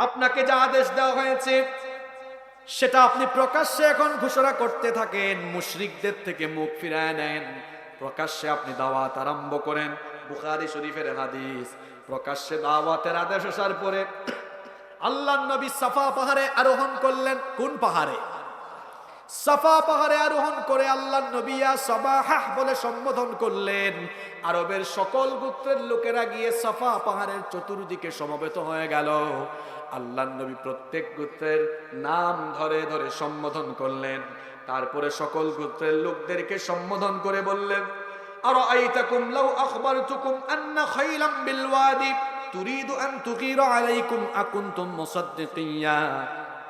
আপনাকে যা আদেশ দেওয়া হয়েছে সেটা আপনি প্রকাশ্যে এখন ঘোষণা করতে থাকেন, মুশরিকদের থেকে মুখ ফিরায় নেন, প্রকাশ্যে আপনি দাওয়াত আরম্ভ করেন। বুখারী শরীফের হাদিস। প্রকাশ্যে দাওয়াতের আদেশ আসার পরে আল্লাহর নবী সাফা পাহাড়ে আরোহণ করলেন। কোন পাহাড়ে? সাফা পাহাড়ে আরোহণ করে আল্লাহর নবী ইয়া সাবাহাহ বলে সম্বোধন করলেন। আরবের সকল গোত্রের লোকেরা গিয়ে সাফা পাহাড়ের চতুর্দিকে সমবেত হয়ে গেল। আল্লাহর নবী প্রত্যেক গোত্রের নাম ধরে ধরে সম্বোধন করলেন। তারপরে সকল গোত্রের লোকদেরকে সম্বোধন করে বললেন, আরাআইতাকুম লাউ আখবারতুকুম আন্না খাইলাম বিল ওয়াদি তুরিদু আন তুগীরা আলাইকুম আকুনতুম মুসাদ্দিকিয়া।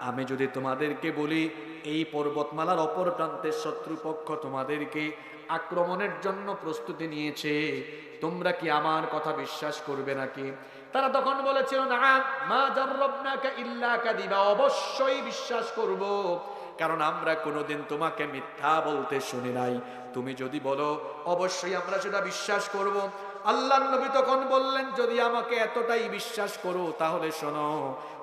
আমি যদি তোমাদেরকে বলি এই পর্বতমালার অপর প্রান্তের শত্রুপক্ষ তোমাদেরকে আক্রমণের জন্য প্রস্তুতি নিয়েছে, তোমরা কি আমার কথা বিশ্বাস করবে নাকি? তারা তখন বলেছিল, না মা জাররাবনাকা ইল্লা কাযিবা, অবশ্যই বিশ্বাস করব, কারণ আমরা কোনোদিন তোমাকে মিথ্যা বলতে শুনি নাই। তুমি যদি বলো অবশ্যই আমরা সেটা বিশ্বাস করব। আল্লাহর নবী তখন বললেন, যদি আমাকে এতটাই বিশ্বাস করো তাহলে শোনো,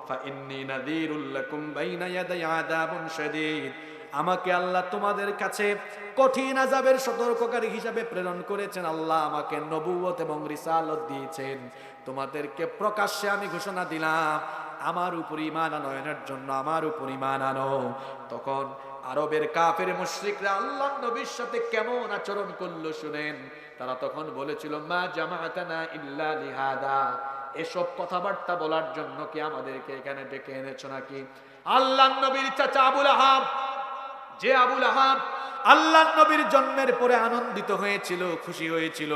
ফাইন্নী নাযীরুল লাকুম বাইনা ইয়াদাই আযাবুন শাদীদ। আমাকে আল্লাহ তোমাদের কাছে কঠিন আযাবের সতর্ককারী হিসাবে প্রেরণ করেছেন। আল্লাহ আমাকে নবুয়ত এবং রিসালত দিয়েছেন। তোমাদেরকে প্রকাশ্যে আমি ঘোষণা দিলাম, আমার উপর ঈমান আনয়নের জন্য আমার উপর ঈমান আনো। তখন আরবের কাফের মুশরিকরা আল্লাহর নবীর সাথে কেমন আচরণ করলো শুনেন। তারা তখন বলেছিল, মা জামাআতানা ইল্লা লিহাদা, এসব কথাবার্তা বলার জন্য কি আমাদেরকে এখানে ডেকে এনেছো নাকি? আল্লাহর নবীর চাচা আবুল আহাব, যে আবুল আহাব আল্লাহর নবীর জন্মের পরে আনন্দিত হয়েছিল, খুশি হয়েছিল,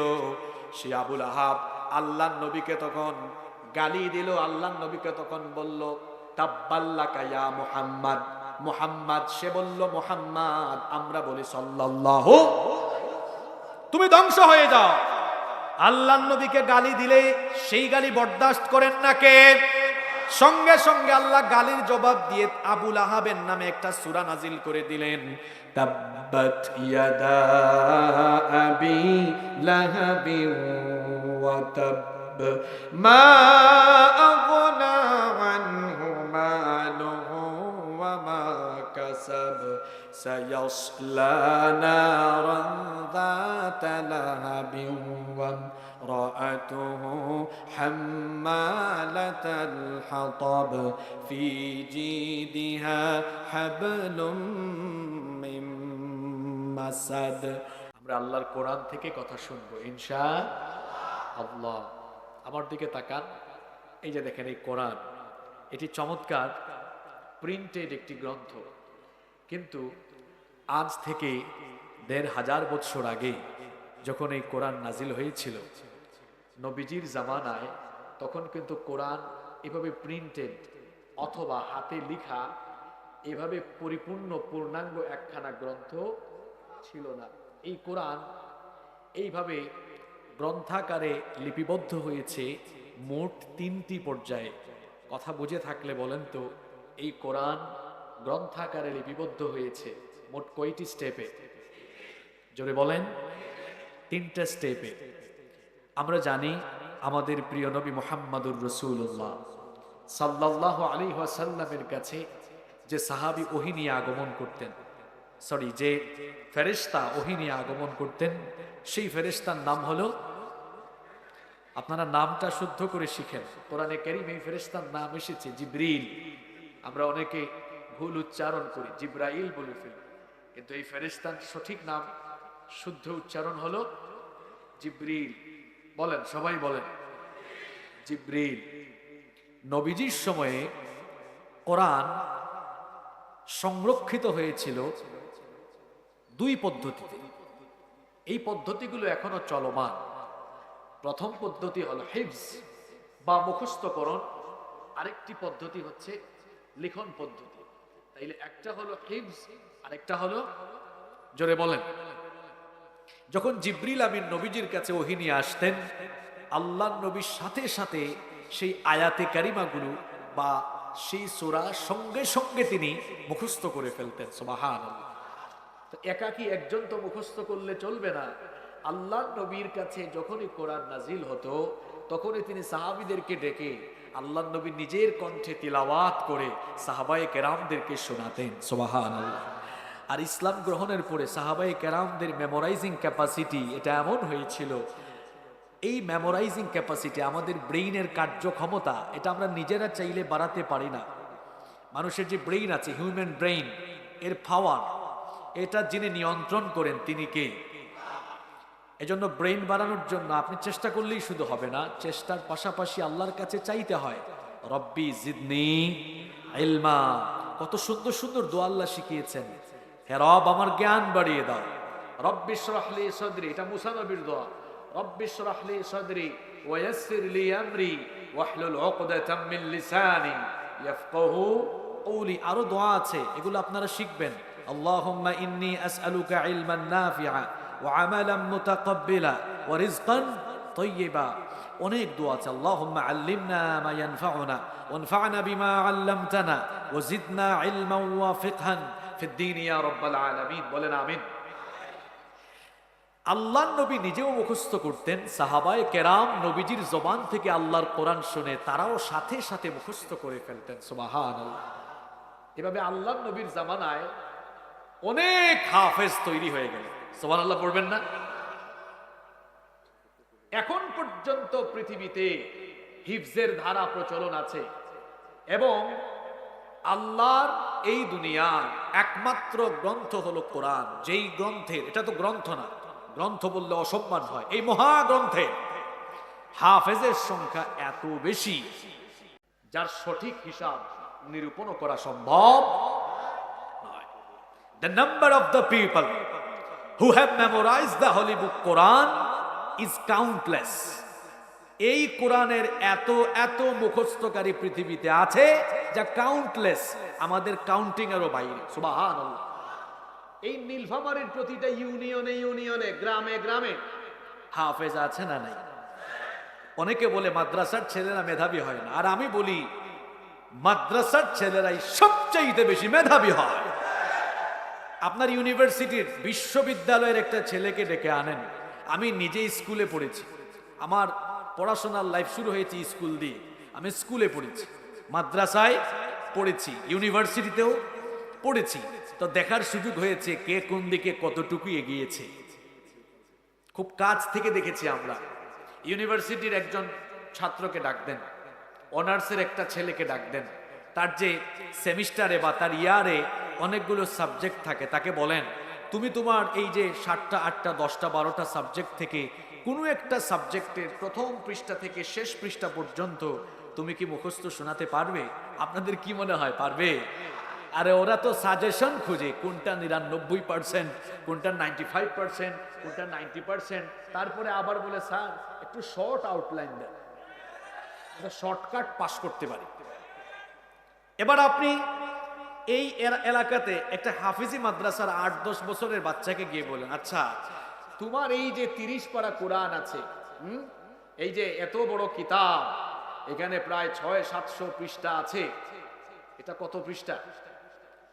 সে আবুল আহাব আল্লাহর নবীকে তখন গালি দিল। আল্লাহর নবীকে তখন বলল, তাব্বাল্লাকা ইয়া মুহাম্মদ, মুহাম্মদ, সে বলল মুহাম্মদ, আমরা বলি সাল্লাল্লাহু, তুমি ধ্বংস হয়ে যাও। আল্লাহর নবীকে গালি দিলে সেই গালি বরদাস্ত করেন না কে? সঙ্গে সঙ্গে আল্লাহ গালির জবাব দিয়ে আবুল আহাবের নামে একটা সূরা নাজিল করে দিলেন, তাব্বাত ইয়াদা আবি লাহাবি ওয়া তাব মা আগনা আনহু মালুহু ওয়া মা কাসাব সায়াসলা নারান যাতা লাহাবিন ওয়া امرأته حمالة الحطب في جيدها حبل من مسد। আমরা আল্লাহর কোরআন থেকে কথা শুনবো ইনশাআল্লাহ। আমার দিকে তাকান, এই যে দেখেন এই কোরআন, এটি চমৎকার প্রিন্টেড একটি গ্রন্থ, কিন্তু আজ থেকে ১৫০০ বছর আগে যখন এই কোরআন নাজিল হয়েছিল নবীজির জামানায়, তখন কিন্তু কোরআন এভাবে প্রিন্টেড অথবা হাতে লেখা এভাবে পরিপূর্ণ পূর্ণাঙ্গ একখানা গ্রন্থ ছিল না। এই কোরআন এইভাবে গ্রন্থাকারে লিপিবদ্ধ হয়েছে মোট ৩টি পর্যায়ে। কথা বুঝে থাকলে বলেন তো, এই কোরআন গ্রন্থাকারে লিপিবদ্ধ হয়েছে মোট কয়টি স্টেপে? জোরে বলেন। ৩টা স্টেপে। আমরা জানি আমাদের প্রিয় নবী মুহাম্মদুর রাসূলুল্লাহ সাল্লাল্লাহু আলাইহি ওয়াসাল্লামের কাছে যে সাহাবী ওহী নিয়ে আগমন করতেন, যে ফেরেশতা ওহী নিয়ে আগমন করতেন, সেই ফেরেশতার নাম হলো, আপনারা নামটা শুদ্ধ করে শিখেন, কোরআনে কারীমে এই ফেরেশতার নাম এসেছে জিবরিল। আমরা অনেকে ভুল উচ্চারণ করি, জিব্রাইল বলে ফেলি, কিন্তু এই ফেরেশতার সঠিক নাম শুদ্ধ উচ্চারণ হলো জিবরিল। বলেন, সবাই বলেন জিবরিল। নবীজির সময়ে কোরআন সংরক্ষিত হয়েছিল 2 পদ্ধতিতে। এই পদ্ধতিগুলো এখনো চলমান। প্রথম পদ্ধতি হলো হিফজ বা মুখস্থকরণ, আরেকটি পদ্ধতি হচ্ছে লিখন পদ্ধতি। তাইলে একটা হলো হিফজ, আরেকটা হলো, জোরে বলেন, যখন জিবরিল আমিন নবীজির কাছে ওহী নিয়ে আসতেন, আল্লাহর নবীর সাথে সাথে সেই আয়াতে কারিমাগুলো বা সেই সূরা সঙ্গে সঙ্গে তিনি মুখস্থ করে ফেলতেন। সুবহানাল্লাহ। তো একাকী একজন তো মুখস্থ করলে চলবে না। আল্লাহর নবীর কাছে যখনই কোরআন নাজিল হতো তখনই তিনি সাহাবীদেরকে ডেকে আল্লাহর নবী নিজের কণ্ঠে তিলাওয়াত করে সাহাবায়ে কেরামদেরকে শোনাতেন। সুবহানাল্লাহ। আর ইসলাম গ্রহণের পরে সাহাবায়ে কেরামদের মেমোরাইজিং ক্যাপাসিটি এটা এমন হয়েছিল, এই মেমোরাইজিং ক্যাপাসিটি আমাদের ব্রেইনের কার্যক্ষমতা এটা আমরা নিজেরা চাইলে বাড়াতে পারি না। মানুষের যে ব্রেইন আছে, হিউম্যান ব্রেইন, এর পাওয়ার এটা যিনি নিয়ন্ত্রণ করেন তিনি কে? এজন্য ব্রেইন বাড়ানোর জন্য আপনি চেষ্টা করলেই শুধু হবে না, চেষ্টার পাশাপাশি আল্লাহর কাছে চাইতে হয়, রব্বি জিদনি ইলমা। কত সুন্দর সুন্দর দোয়া আল্লাহ শিখিয়েছেন। হে রব, আমার জ্ঞান বাড়িয়ে দাও। রব্বি ইশরাহ লি সাদরি, এটা মুসা নবীর দোয়া। রব্বি ইশরাহ লি সাদরি ওয়া ইয়াসসির লি আমরি ওয়াহলুল উকদাতাম মিন লিসানি ইয়াফকাহু কওলি। আরো দোয়া আছে, এগুলো আপনারা শিখবেন। আল্লাহুম্মা ইন্নী আসআলুকা ইলমান নাফিআ ওয়া আমালান মুতাকাব্বিলা ওয়া রিজকান তাইয়্যিবা। অনেক দোয়া আছে। আল্লাহুম্মা আল্লিমনা মা ইয়ানফাউনা ওয়ানফা'না বিমা আল্লামতানা ওয়া জিদনা ইলমান ওয়া ফিকহান ফিদ দীন ইয়া রাব্বাল আলামিন। বলেন আমিন। আল্লাহর নবী নিজেও মুখস্থ করতেন, সাহাবায়ে কেরাম নবীজির জবান থেকে আল্লাহর কোরআন শুনে তারাও সাথে সাথে মুখস্থ করে ফেলতেন। সুবহানাল্লাহ। এভাবে আল্লাহর নবীর জামানায় অনেক হাফেজ তৈরি হয়ে গেল। সুবহানাল্লাহ পড়বেন না? এখন পর্যন্ত পৃথিবীতে হিফজের ধারা প্রচলন আছে এবং আল্লাহর এই দুনিয়ার একমাত্র গ্রন্থ হলো কোরআন, যেই গ্রন্থের, এটা তো গ্রন্থ না, গ্রন্থ বললে অসম্মান হয়, এই মহাগ্রন্থে হাফেজের সংখ্যা এত বেশি যার সঠিক হিসাব নিরূপণ করা সম্ভব নয়। The number of the people who have memorized the holy book Quran is countless. এই কোরআনের এত এত মুখস্থকারী পৃথিবীতে আছে যা কাউন্টলেস, আমাদের কাউন্টিং এরও বাইরে। সুবহানাল্লাহ। এই নীলফামারীর প্রতিটা ইউনিয়নে ইউনিয়নে গ্রামে গ্রামে হাফেজ আছে না নাই? অনেকে বলে মাদ্রাসার ছেলেরা মেধাবী হয় না, আর আমি বলি মাদ্রাসার ছেলেরাই সবচাইতে বেশি মেধাবী হয়। আপনার ইউনিভার্সিটির বিশ্ববিদ্যালয়ের একটা ছেলেকে ডেকে আনেন। আমি নিজে স্কুলে পড়েছি, আমার পড়াশোনার লাইফ শুরু হয়েছে স্কুল দিয়ে। আমি স্কুলে পড়েছি, মাদ্রাসায় পড়েছি, ইউনিভার্সিটিতেও পড়েছি। তো দেখার সুযোগ হয়েছে কে কোন দিকে কতটুকু এগিয়েছে, খুব কাছ থেকে দেখেছি আমরা। ইউনিভার্সিটির একজন ছাত্রকে ডাক দেন, অনার্সের একটা ছেলেকে ডাক দেন, তার যে সেমিস্টারে বা তার ইয়ারে অনেকগুলো সাবজেক্ট থাকে, তাকে বলেন তুমি তোমার এই যে 7টা 8টা 10টা 12টা সাবজেক্ট থেকে কোনো একটা সাবজেক্টের প্রথম পৃষ্ঠা থেকে শেষ পৃষ্ঠা পর্যন্ত তুমি কি মুখস্থ শোনাতে পারবে? আপনাদের কি মনে হয় পারবে? আরে ওরা তো সাজেশন খুঁজে, কোনটা 99%, কোনটা 95%, কোনটা 90%। তারপরে আবার বলে স্যার একটু শর্ট আউটলাইন দেন, শর্টকাট পাস করতে পারি। এবার আপনি এই এলাকাতে একটা হাফিজি মাদ্রাসার 8-10 বছরের বাচ্চাকে গিয়ে বলেন, আচ্ছা তোমার এই যে 30 পারা কোরআন আছে, এই যে এত বড় কিতাব, এখানে প্রায় 600-700 পৃষ্ঠা আছে, এটা কত পৃষ্ঠা?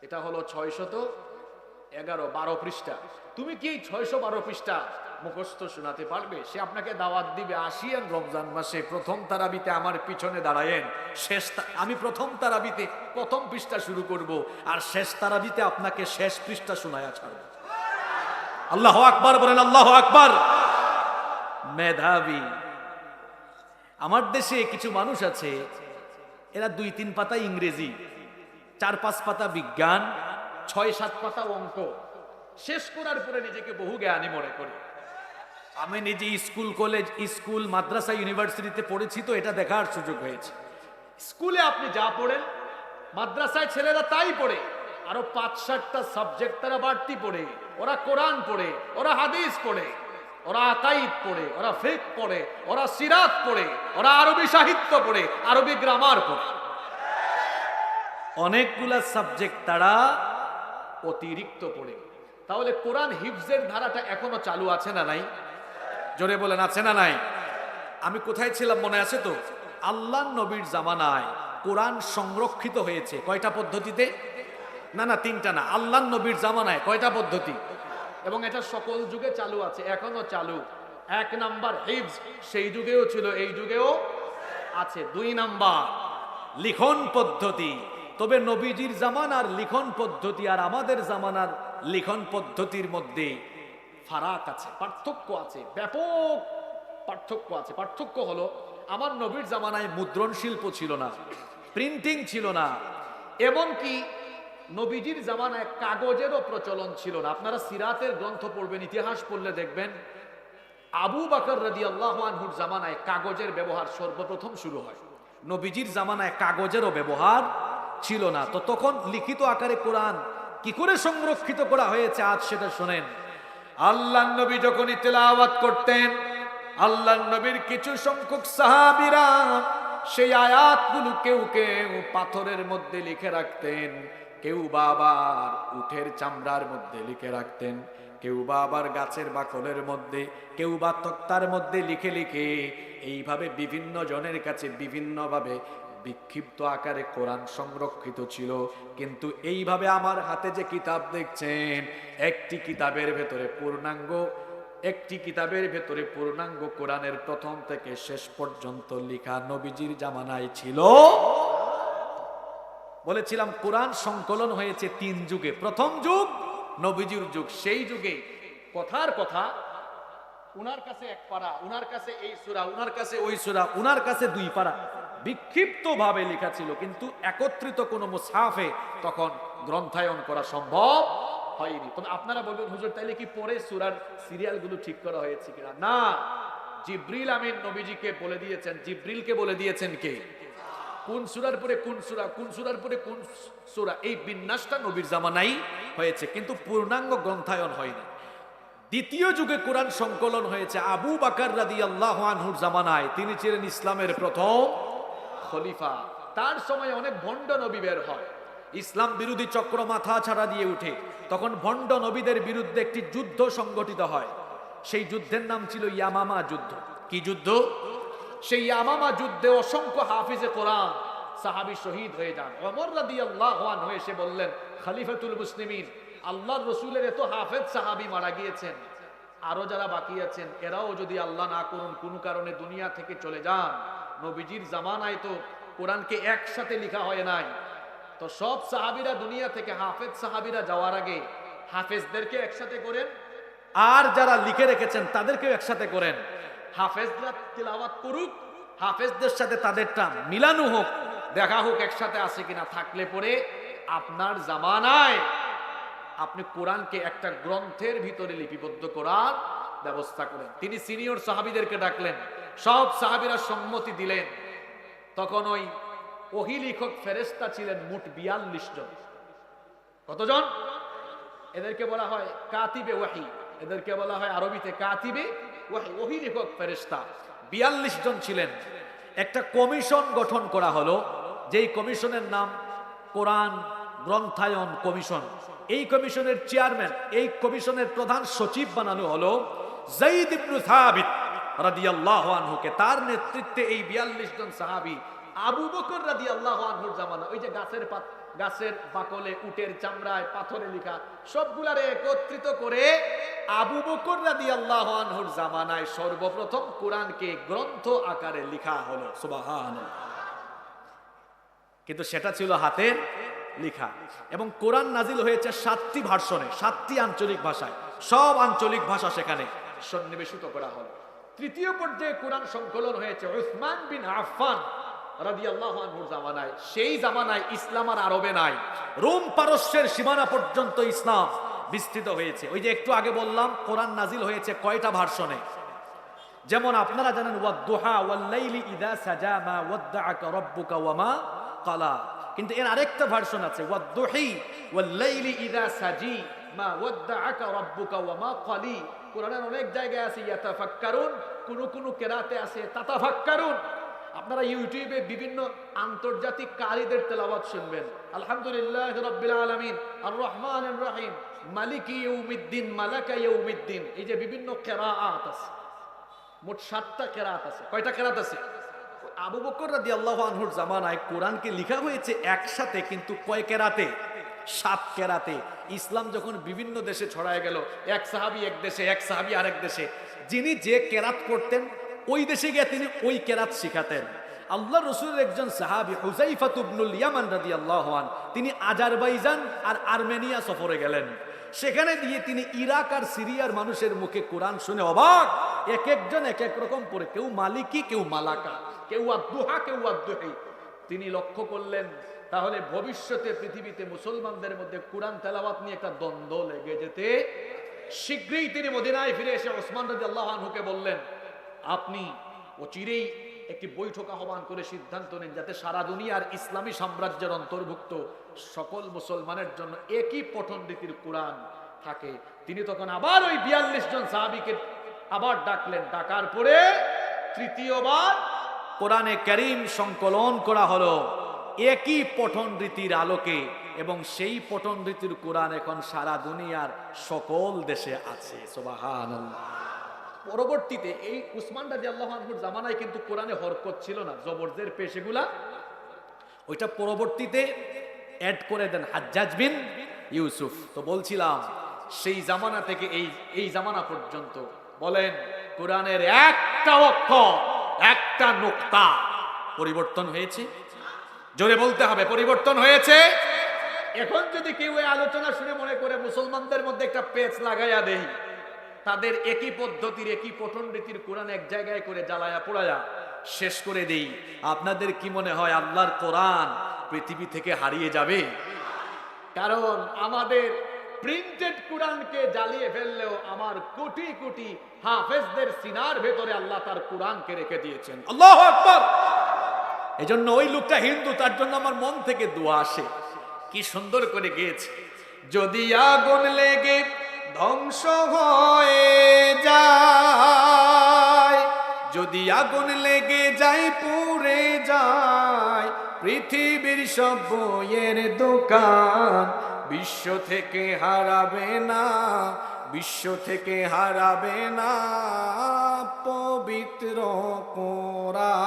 এটা হলো 611-12 পৃষ্ঠা। তুমি কি 612 পৃষ্ঠা মুখস্থ শোনাতে পারবে? সে আপনাকে দাওয়াত দিবে, আসিয়েন রমজান মাসে প্রথম তারাবিতে আমার পিছনে দাঁড়ায়েন, আমি প্রথম তারাবিতে প্রথম পৃষ্ঠা শুরু করব আর শেষ তারাবিতে আপনাকে শেষ পৃষ্ঠা শোনায়া ছাড়ব। আল্লাহু আকবার বলেন, আল্লাহু আকবার। মেধাবী। আমার দেশে কিছু মানুষ আছে, এরা 2-3 পাতা ইংরেজি, 4-5 পাতা বিজ্ঞান, 6-7 পাতা অঙ্ক শেষ করার পরে নিজেকে বহু জ্ঞানী মনে করি। আমি নিজে স্কুল কলেজ স্কুল মাদ্রাসা ইউনিভার্সিটিতে পড়েছি, তো এটা দেখার সুযোগ হয়েছে। স্কুলে আপনি যা পড়েন মাদ্রাসায় ছেলেরা তাই পড়ে, আরো 5-7টা সাবজেক্ট তারা বাড়তি পড়ে। ওরা কোরআন পড়ে, ওরা হাদিস পড়ে, ওরা আকাইদ পড়ে, ওরা ফিকহ পড়ে, ওরা সিরাত পড়ে, ওরা আরবি সাহিত্য পড়ে, আরবি গ্রামার পড়ে। অনেকগুলা সাবজেক্ট তারা অতিরিক্ত পড়ে। তাহলে কোরআন হিফজের ধারাটা এখনো চালু আছে না নাই? জোরে বলেন, আছে না নাই? আমি কোথায় ছিলাম মনে আছে তো? আল্লাহর নবীর জামানায় কোরআন সংরক্ষিত হয়েছে কয়টা পদ্ধতিতে? না 3টা না, আল্লাহর নবীর জামানায় কয়টা পদ্ধতি? এবং এটা সকল যুগে চালু আছে, এখনো চালু। 1 নাম্বার হিফজ, সেই যুগেও ছিল এই যুগেও আছে। 2 নাম্বার লিখন পদ্ধতি। তবে নবীজির জামানার লিখন পদ্ধতি আর আমাদের জামানার লিখন পদ্ধতির মধ্যে ফারাক আছে, পার্থক্য আছে, ব্যাপক পার্থক্য আছে। পার্থক্য হলো, আমার নবীর জামানায় মুদ্রণ শিল্প ছিল না, প্রিন্টিং ছিল না, এমনকি নবীজির জামানায় কাগজেরও প্রচলন ছিল না। আপনারা সিরাতের গ্রন্থ পড়বেন, ইতিহাস পড়লে দেখবেন আবু বকর রাদিয়াল্লাহু আনহুর জামানায় কাগজের ব্যবহার সর্বপ্রথম শুরু হয়। নবীজির জামানায় কাগজেরও ব্যবহার ছিল না। তো তখন লিখিত আকারে কোরআন কি করে সংরক্ষিত করা হয়েছে আজ সেটা শুনেন। আল্লাহর নবী যখনই তেলাওয়াত করতেন, আল্লাহর নবীর কিছু সংখ্যক সাহাবীরা সেই আয়াতগুলো কেউ কেউ পাথরের মধ্যে লিখে রাখতেন, কেউ বা আবার উটের চামড়ার মধ্যে লিখে রাখতেন, কেউ বা আবার গাছের বাকলের মধ্যে, কেউ বা তক্তার মধ্যে লিখে লিখে এইভাবে বিভিন্ন জনের কাছে বিভিন্নভাবে বিক্ষিপ্ত আকারে কোরআন সংরক্ষিত ছিল। কিন্তু এইভাবে আমার হাতে যে কিতাব দেখছেন, একটি কিতাবের ভেতরে পূর্ণাঙ্গ কোরআনের প্রথম থেকে শেষ পর্যন্ত লেখা নবীজির জামানায় ছিল। বলেছিলাম কোরআন সংকলন হয়েছে 3 যুগে। প্রথম যুগ নবীজির যুগ, সেই যুগে কথার কথা উনার কাছে 1 পারা, উনার কাছে এই সূরা, উনার কাছে ওই সূরা, উনার কাছে 2 পারা, বিক্ষিপ্ত ভাবে লেখা ছিল। কিন্তু একত্রিত কোনো মুসহাফে তখন গ্রন্থায়ন করা সম্ভব হয়নি। তবে আপনারা বলবেন হুজুর তাইলে কি পরে সূরার সিরিয়ালগুলো ঠিক করা হয়েছে কিনা? না, জিবরিল আমিন নবীজিকে বলে দিয়েছেন। জিবরিলকে বলে দিয়েছেন কে? কোন সূরার পরে কোন সূরা, কোন সূরার পরে কোন সূরা, এই বিন্যাসটা নবীর জামানায় হয়েছে, কিন্তু পূর্ণাঙ্গ গ্রন্থায়ন হয়নি। দ্বিতীয় যুগে কোরআন সংকলন হয়েছে আবু বকর রাদিয়াল্লাহু আনহুর জামানায়। তিনি ছিলেন ইসলামের প্রথম খলিফা। তার সময় অনেক ভণ্ড নবী বের হয়, ইসলাম বিরোধী চক্র মাথা ছাড়া দিয়ে উঠে। তখন ভণ্ড নবীদের বিরুদ্ধে একটি যুদ্ধ সংগঠিত হয়। সেই যুদ্ধের নাম ছিল ইয়ামামা যুদ্ধ। কি যুদ্ধ? সেই ইয়ামামা যুদ্ধে অসংখ্য হাফিজে কোরআন সাহাবী শহীদ হয়ে যান। ওমর রাদিয়াল্লাহু আনহু এসে বললেন, খলিফাতুল মুসলিমিন, আল্লাহর রাসূলের এত হাফেজ সাহাবী মারা গিয়েছেন, আরো যারা বাকি আছেন এরাও যদি আল্লাহ না করুন কোনো কারণে দুনিয়া থেকে চলে যান, নবীজির জামানায় তো কোরআনকে একসাথে লেখা হয় নাই, তো সব সাহাবীরা দুনিয়া থেকে, হাফেজ সাহাবীরা যাওয়ার আগে হাফেজদেরকে একসাথে করেন, আর যারা লিখে রেখেছেন তাদেরকেও একসাথে করেন। হাফেজরা তিলাওয়াত করুক, হাফেজদের সাথে তাদেরটা মিলানো হোক, দেখা হোক একসাথে আছে কিনা। থাকলে পরে আপনার জামানায় আপনি কোরআনকে একটা গ্রন্থের ভিতরে লিপিবদ্ধ করার ব্যবস্থা করেন। তিনি সিনিয়র সাহাবীদেরকে ডাকলেন, সব সাহাবীরা সম্মতি দিলেন। তখন ওই ওহী লিখক ফেরেশতা ছিলেন মোট 42 জন। কতজন? এদেরকে বলা হয় কাতিবে ওয়াহি, এদেরকে বলা হয় আরবিতে কাতিবে ওয়াহি, ওহী লিখক ফেরেশতা 42 জন ছিলেন। একটা কমিশন গঠন করা হলো, যেই কমিশনের নাম কোরআন গ্রন্থায়ন কমিশন। এই কমিশনের চেয়ারম্যান, এই কমিশনের প্রধান সচিব বানানো হলো যায়েদ ইবনে সাবিত রাদিয়াল্লাহু আনহুকে। তার নেতৃত্বে এই 42 জন সাহাবী আবু বকর রাদিয়াল্লাহু আনহুর জামানা, ওই যে গাছের বাকলে, উটের চামড়ায়, পাথরে লেখা, সবগুলারে একত্রিত করে আবু বকর রাদিয়াল্লাহু আনহুর জামানায় সর্বপ্রথম কোরআনকে গ্রন্থ আকারে লেখা হলো। সুবহানাল্লাহ। কিন্তু সেটা ছিল হাতের লেখা। এবং কোরআন নাজিল হয়েছে 7টি ভার্সনে, 7টি আঞ্চলিক ভাষায়। সব আঞ্চলিক ভাষা সেখানে সন্নিবেশিত করা হলো। তৃতীয় পর্যায়ে কোরআন সংকলন হয়েছে উসমান বিন আফফান রাদিয়াল্লাহু আনহুর জামানায়। সেই জামানায় ইসলাম আর আরবে নাই, রোম পারস্যের সীমানা পর্যন্ত ইসলাম বিস্তৃত হয়েছে। ওই যে একটু আগে বললাম কোরআন নাজিল হয়েছে কয়টা ভার্সনে। যেমন আপনারা জানেন ওয়াদ-দুহা ওয়াল-লাইলি ইযা সাজা মা ওয়াদ্দাআকা রাব্বুকা ওয়া মা ক্বালা। কিন্তু এর আরেকটা ভার্সন আছে ওয়াদ-দুহি ওয়াল-লাইলি ইযা সাজি মা ওয়াদ্দাআকা রাব্বুকা ওয়া মা ক্বালি। কোরআনের অনেক জায়গায় আছে ইয়াতাফাক্কারুন, কোন কিরাতে আছে তাতাফাক্কারুন। আপনারা ইউটিউবে বিভিন্ন আন্তর্জাতিক কারীদের তেলাওয়াত শুনবেন, আলহামদুলিল্লাহ রাব্বিল আলামিন, আর রহমানির রহিম, মালিকি ইয়াউমিদ্দিন, মালাকা ইয়াউমিদ্দিন। এই যে বিভিন্ন কিরাআত আছে, মোট 7টা কিরাআত আছে। কয়টা কিরাআত আছে? আবু বকর রাদিয়াল্লাহু আনহুর জামানায় কোরআনকে লেখা হয়েছে একসাথে, কিন্তু কয় কেরাতে? 7 কেরাতে। ইসলাম যখন বিভিন্ন দেশে ছড়ায় গেল, এক সাহাবী এক দেশে, এক সাহাবী আরেক দেশে, যিনি যে কেরাত পড়তেন ওই দেশে গিয়ে তিনি ওই কেরাত শিখাতেন। আল্লাহ রসুলের একজন সাহাবী হুযাইফা ইবনুল ইয়ামান রাদিয়াল্লাহু আনহু, তিনি আজারবাইজান আর আর্মেনিয়া সফরে গেলেন। সেখানে দিয়ে তিনি ইরাক আর সিরিয়ার মানুষের মুখে কোরআন শুনে অবাক। এক একজন এক এক রকম পড়ে, কেউ মালিকি, কেউ মালাকা, কেউ আদুহা, কেউ আদুহি। তিনি লক্ষ্য করলেন তাহলে ভবিষ্যতে পৃথিবীতে মুসলমানদের মধ্যে কোরআন তেলাওয়াত নিয়ে একটা দ্বন্দ্ব লেগে যেতে। শীঘ্রই তিনি মদিনায় ফিরে এসে ওসমান রাদিয়াল্লাহু আনহুকে বললেন, আপনি অচিরেই একটি বৈঠক আহ্বান করে সিদ্ধান্ত নেন যাতে সারা দুনিয়ার ইসলামী সাম্রাজ্যের অন্তর্ভুক্ত সকল মুসলমানের জন্য একই পঠন রীতির কোরআন থাকে। তিনি তখন আবার ওই ৪২ জন সাহাবীকে আবার ডাকলেন। ডাকার পরে তৃতীয়বার কোরআনে কারীম সংকলন করা হলো একই পঠন রীতির আলোকে, এবং সেই পঠন রীতির কোরআন এখন সারা দুনিয়ার সকল দেশে আছে। সুবহানাল্লাহ। পরবর্তীতে এই উসমান রাদিয়াল্লাহু আনহুর জামানায় কিন্তু কোরআনে হরকত ছিল না, জবরজের পেশেগুলা, ওইটা পরবর্তীতে অ্যাড করে দেন হাজ্জাজ বিন ইউসুফ। তো বলছিলাম সেই জামানা থেকে এই জামানা পর্যন্ত বলেন কোরআনের একটা অক্ষর, একটা নুকতা পরিবর্তন হয়েছে? জোরে বলতে হবে, পরিবর্তন হয়েছে। এখন যদি কেউ এই আলোচনা শুনে মনে করে মুসলমানদের মধ্যে একটা পেচ লাগাইয়া দেই, তাদের একই পদ্ধতির একই পঠন রীতির কোরআন এক জায়গায় করে জ্বালায়া পোড়ায়া শেষ করে দেই, আপনাদের কি মনে হয় আল্লাহর কোরআন পৃথিবী থেকে হারিয়ে যাবে? কারণ আমাদের প্রিন্টেড কোরআনকে জ্বালিয়ে ফেললেও আমার কোটি কোটি হাফেজদের সিনার ভেতরে আল্লাহ তার কোরআনকে রেখে দিয়েছেন। আল্লাহু আকবার। এজন্য ওই লোকটা হিন্দু, তার জন্য আমার মন থেকে দোয়া আসে। কি সুন্দর করে গেয়েছে, যদি আগুন লেগে ধ্বংস হয়ে যায়, যদি আগুন লেগে যায় পুড়ে যায় পৃথিবীর সব বইয়ের দোকান, বিশ্ব থেকে হারাবে না, বিশ্ব থেকে হারাবে না পবিত্র কোরআন।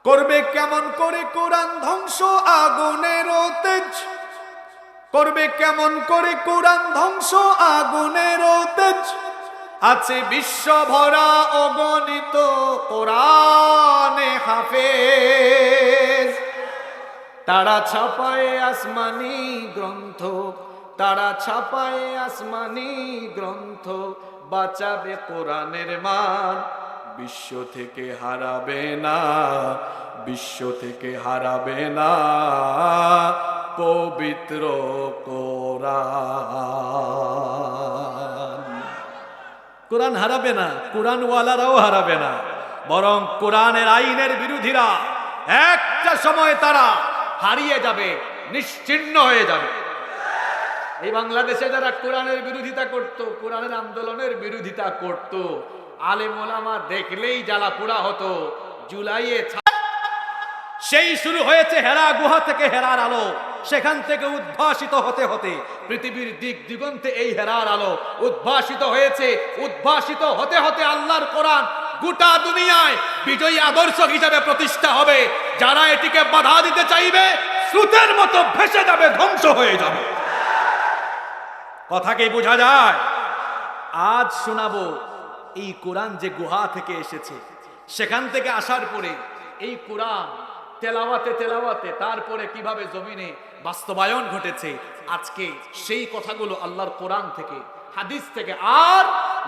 করবে কেমন করে কোরআন ধ্বংস আগুনের তেজ, করবে কেমন করে কোরআন ধ্বংস আগুনের তেজ, আছে বিশ্ব ভরা অগণিত কোরআনে হাফেজ। তারা ছাপায় আসমানি গ্রন্থ, তারা ছাপায় আসমানি গ্রন্থ, বাঁচাবে কোরআনের মান, বিশ্ব থেকে হারাবে না, বিশ্ব থেকে হারাবে না পবিত্র কোরআন। কোরআন হারাবে না, কোরআনওয়ালারাও হারাবে না, বরং কোরআনের আইনের বিরোধীরা একটা সময় তারা হারিয়ে যাবে, নিশ্চিহ্ন হয়ে যাবে। এই বাংলাদেশে যারা কোরআনের বিরোধিতা করত, কোরআনের আন্দোলনের বিরোধিতা করত, আলেম ওলামা দেখলেই জ্বালা পোড়া হতো। জুলাইয়ে সেই শুরু হয়েছে হেরা গুহা থেকে হেরার আলো, সেখান থেকে উদ্ভাসিত হতে হতে পৃথিবীর দিক দিগন্তে এই হেরার আলো উদ্ভাসিত হয়েছে। উদ্ভাসিত হতে হতে আল্লাহর কোরআন গোটা দুনিয়ায় বিজয়ী আদর্শ হিসেবে প্রতিষ্ঠা হবে। যারা এটিকে বাধা দিতে চাইবে স্রোতের মতো ভেসে যাবে, ধ্বংস হয়ে যাবে। কথা কি বোঝা যায়? আজ শোনাবো এই কোরআন যে গুহা থেকে এসেছে, সেখান থেকে আসার পরে এই কোরআন তেলাওয়াতে তেলাওয়াতে তারপরে কিভাবে জমিনে বাস্তবায়ন ঘটেছে। আজকে সেই কথাগুলো আল্লাহর কোরআন থেকে, হাদিস থেকে আর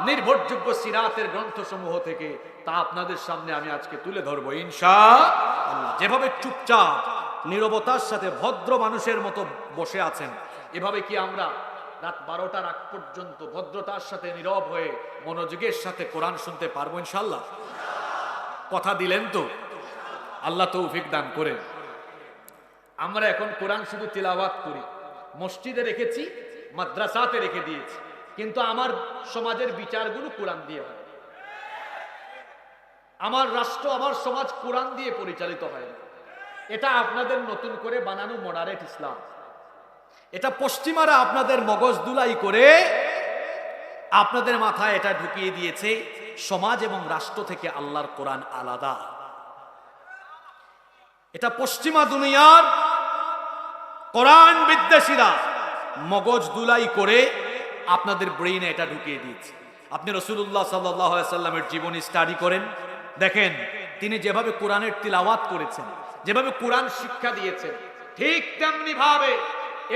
নির্ভরযোগ্য সিরাতের গ্রন্থসমূহ থেকে তা আপনাদের সামনে আমি আজকে তুলে ধরবো ইনশাআল্লাহ। যেভাবে চুপচাপ নীরবতার সাথে ভদ্র মানুষের মতো বসে আছেন, এভাবে কি আমরা রাত 12টার আগ পর্যন্ত ভদ্রতার সাথে নীরব হয়ে মনোযোগের সাথে কোরআন শুনতে পারবো ইনশাআল্লাহ? কথা দিলেন তো? আল্লাহ তৌফিক দান করেন। আমরা এখন কোরআন শুধু তিলাওয়াত করি, মসজিদে রেখেছি, মাদ্রাসাতে রেখে দিয়েছি, কিন্তু আমার সমাজের বিচারগুলো কোরআন দিয়ে হয়। আমার রাষ্ট্র, আমার সমাজ কোরআন দিয়ে পরিচালিত হয় না। এটা আপনাদের নতুন করে বানানো মডারেট ইসলাম। এটা পশ্চিমারা আপনাদের মগজ দুলাই করে আপনাদের মাথায় এটা ঢুকিয়ে দিয়েছে সমাজ এবং রাষ্ট্র থেকে আল্লাহর কোরআন আলাদা। এটা পশ্চিমা দুনিয়ার কোরআন বিদ্বেষীরা মগজ দুলাই করে আপনাদের ব্রেইনে এটা ঢুকিয়ে দিয়েছে। আপনি রাসূলুল্লাহ সাল্লাল্লাহু আলাইহি সাল্লামের জীবনী স্টাডি করেন, দেখেন তিনি যেভাবে কোরআনের তিলাওয়াত করেছেন, যেভাবে কোরআন শিক্ষা দিয়েছেন, ঠিক তেমনি ভাবে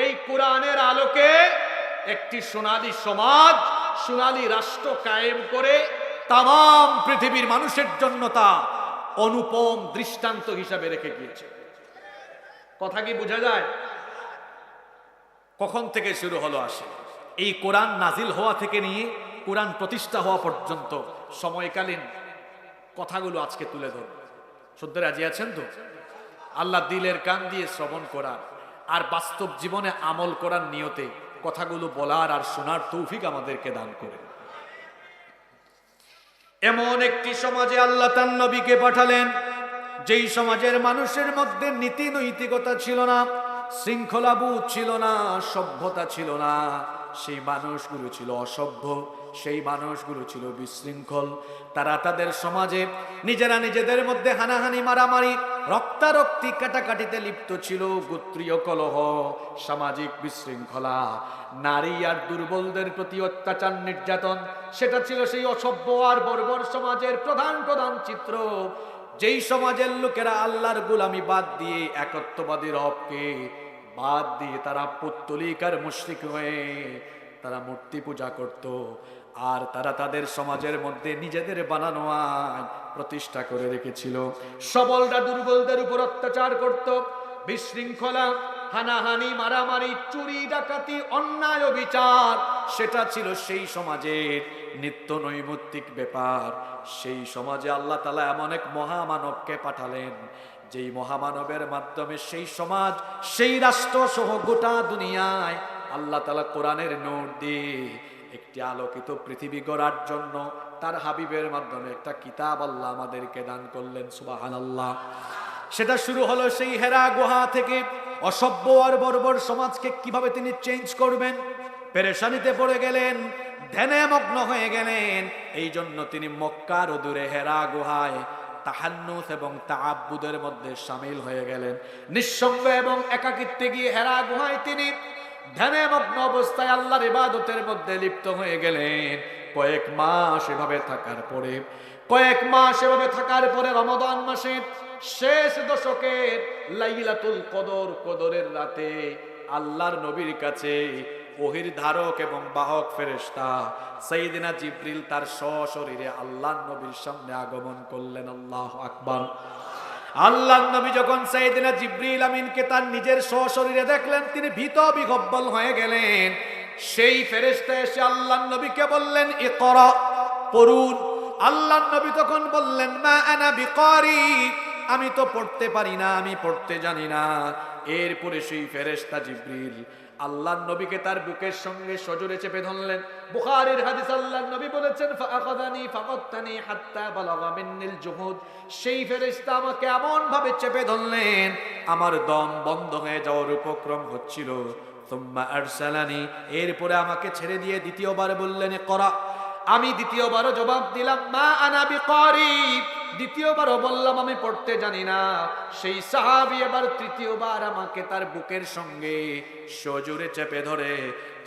এই কোরআনের আলোকে একটি সোনালী সমাজ, সোনালী রাষ্ট্র কায়েম করে তাম পৃথিবীর মানুষের জন্য তা অনুপম দৃষ্টান্ত হিসাবে রেখে গিয়েছে। কথা কি বোঝা যায়? কখন থেকে শুরু হলো আসে এই কোরআন নাজিল হওয়া থেকে নিয়ে কোরআন প্রতিষ্ঠা হওয়া পর্যন্ত সময়কালীন কথাগুলো আজকে তুলে ধরব। শুদ্ধ রাজি আছেন তো? আল্লাহ দিলের কান দিয়ে শ্রবণ করার আর বাস্তব জীবনে আমল করার নিয়তে কথাগুলো বলার আর শোনার তৌফিক আমাদেরকে দান করে। এমন একটি সমাজে আল্লাহ তার নবীকে পাঠালেন, যেই সমাজের মানুষের মধ্যে নীতি নৈতিকতা ছিল না, শৃঙ্খলাবোধ ছিল না, সভ্যতা ছিল না। সেই মানুষগুলো ছিল অসভ্য, সেই মানুষগুলো ছিল বিশৃঙ্খল। তারা তাদের সমাজে নিজেরা নিজেদের মধ্যে হানাহানি, মারামারি, রক্তারক্তি, কাটাকাটিতে লিপ্ত ছিল। গোত্রীয় কলহ, সামাজিক বিশৃঙ্খলা, নারী আর দুর্বলদের প্রতি অত্যাচার, নির্যাতন, সেটা ছিল সেই অসভ্য আর বর্বর সমাজের প্রধান প্রধান চিত্র। যেই সমাজের লোকেরা আল্লাহর গোলামি বাদ দিয়ে, একত্ববাদী রবকে বাদ দিয়ে তারা পৌত্তলিক আর মুশরিক হয়ে তারা মূর্তি পূজা করত, আর তারা তাদের সমাজের মধ্যে নিজেদের বানানো আইন প্রতিষ্ঠা করে রেখেছিল। সবলরা দুর্বলদের উপর অত্যাচার করত, বিশৃঙ্খলা, হানাহানি, মারামারি, চুরি, ডাকাতি, অন্যায়, বিচার, সেটা ছিল সেই সমাজের নিত্য নৈমিত্তিক ব্যাপার। সেই সমাজে আল্লাহ তাআলা এমন এক মহামানবকে পাঠালেন, যেই মহামানবের মাধ্যমে সেই সমাজ, সেই রাষ্ট্র সহ গোটা দুনিয়ায় আল্লাহ তাআলা কোরআনের নূর দিয়ে একটি আলোকিত পৃথিবী গড়ার জন্য তার হাবিবের মাধ্যমে একটা কিতাব আল্লাহ আমাদেরকে দান করলেন। সুবহানাল্লাহ। সেটা শুরু হলো সেই হেরা গুহা থেকে। অসভ্য আর বর্বর সমাজকে কিভাবে তিনি চেঞ্জ করবেন, পেরেশানিতে পড়ে গেলেন, ধ্যানে মগ্ন হয়ে গেলেন। এই জন্য তিনি মক্কার দূরে হেরা গুহায় তাহান্নুস এবং তাআব্বুদের মধ্যে শামিল হয়ে গেলেন। নিঃসঙ্গ এবং একাকিত্বে গিয়ে হেরা গুহায় তিনি ধ্যানে মগ্ন অবস্থায় আল্লাহর ইবাদতের মধ্যে লিপ্ত হয়ে গেলেন। কয়েক মাস এভাবে থাকার পরে রমাদান মাসের শেষ দশকের লাইলাতুল কদর, কদরের রাতে আল্লাহর নবীর কাছে ওহীর ধারক এবং বাহক ফেরেশতা সাইয়েদনা জিবরিল তার সশরীরে আল্লাহর নবীর সামনে আগমন করলেন। আল্লাহু আকবার। আল্লাহর নবী যখন সাইয়েদনা জিবরিল আমিনকে তার নিজের সশরীরে দেখলেন, তিনি ভীত বিহব্বল হয়ে গেলেন। সেই ফেরেশতা এসে আল্লাহর নবীকে বললেন, ইকরা, পড়ুন। আল্লাহর নবী তখন বললেন, মা আনা বিকারি, আমি তো পড়তে পারি না, আমি পড়তে জানি না। এরপরে সেই ফেরেশতা জিবরিল আল্লাহর নবীকে তার বুকের সঙ্গে সজোরে চেপে ধরলেন। বুখারীর হাদিস, আল্লাহর নবী বলেছেন, ফাআখাযানি ফাকাত্তানি হাত্তা বালাগা মিন্নিল জুহুদ। সেই ফেরেশতা আমাকে এমন ভাবে চেপে ধরলেন, আমার দম বন্ধ হয়ে যাওয়ার উপক্রম হচ্ছিল। সুম্মা আরসালানি, এরপরে আমাকে ছেড়ে দিয়ে দ্বিতীয়বার বললেন, ইকরা। আমি দ্বিতীয়বারও জবাব দিলাম, মা আনা বিকারি। দ্বিতীয়বারও বললাম, আমি পড়তে জানি না। সেই সাহাবী এবার তৃতীয়বার আমাকে তার বুকের সঙ্গে সজোরে চেপে ধরে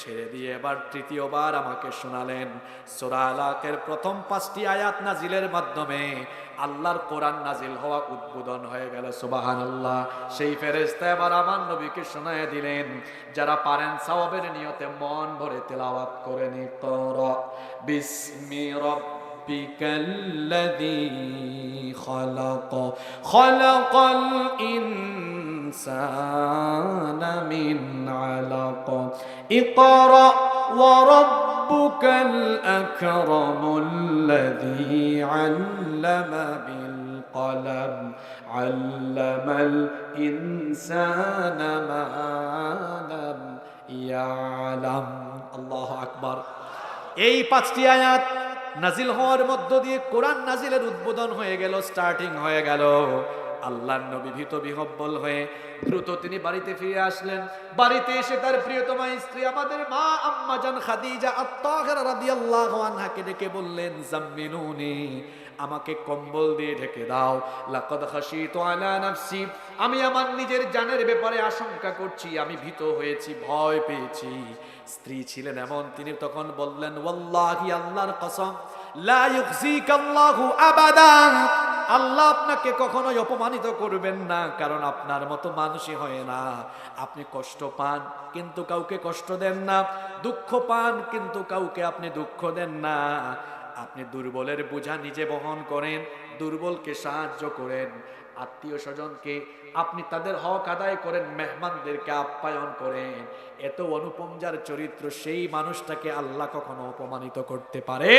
ছেড়ে দিয়ে এবার তৃতীয়বার আমাকে শোনালেন। সূরা আলাকের প্রথম 5টি আয়াত নাজিলের মাধ্যমে আল্লাহর কোরআন নাজিল হওয়া উদ্বোধন হয়ে গেল। সুবহানাল্লাহ। সেই ফেরেশতা এবার আমার নবীকে শোনায় দিলেন। যারা পারেন সওয়াবের নিয়তে মন ভরে তেলাওয়াত করেন। ইকরা বিসমি রাব্বিকাল্লাযী খালাক, খালাকাল ইনসানা মিন আলাক, ইকরা ওয়া রাব্বুকাল আকরামুল্লাযী আল্লামা বিল কলম, আল্লামাল ইনসানা মা লাম ইয়ালাম। আল্লাহু আকবার। এই 5টি আয়াত নাজিল হওয়ার মধ্য দিয়ে কোরআন নাজিলের উদ্বোধন হয়ে গেল, স্টার্টিং হয়ে গেল। আল্লাহর নবী ভীত বিহব্বল হয়ে দ্রুত তিনি বাড়িতে ফিরে আসলেন। বাড়িতে এসে তার প্রিয়তমা স্ত্রী আমাদের মা আম্মা জান খাদিজা আত-তাহিরা রাদিয়াল্লাহু আনহাকে ডেকে বললেন, জাম্মিলুনি, আমাকে কম্বল দিয়ে ঢেকে দাও। লাকাদ খাশিতু আলা নাফসি, আমি আমার নিজের জানের ব্যাপারে আশঙ্কা করছি, আমি ভীত হয়েছি, ভয় পেয়েছি। স্ত্রী ছিলেন এমন, তিনি তখন বললেন, ওয়াল্লাহি, আল্লাহর কসম, লা ইউখজিকাল্লাহু আবাদা, আল্লাহ আপনাকে কখনোই অপমানিত করবেন না, কারণ আপনার মতো মানুষই হয় না। আপনি কষ্ট পান কিন্তু কাউকে কষ্ট দেন না, দুঃখ পান কিন্তু কাউকে আপনি দুঃখ দেন না। আপনি দুর্বলের বোঝা নিজে বহন করেন, দুর্বলকে সাহায্য করেন, আত্মীয় স্বজনকে আপনি তাদের হক আদায় করেন, মেহমানদেরকে আপ্যায়ন করেন। এত অনুপম যার চরিত্র, সেই মানুষটাকে আল্লাহ কখনো অপমানিত করতে পারে?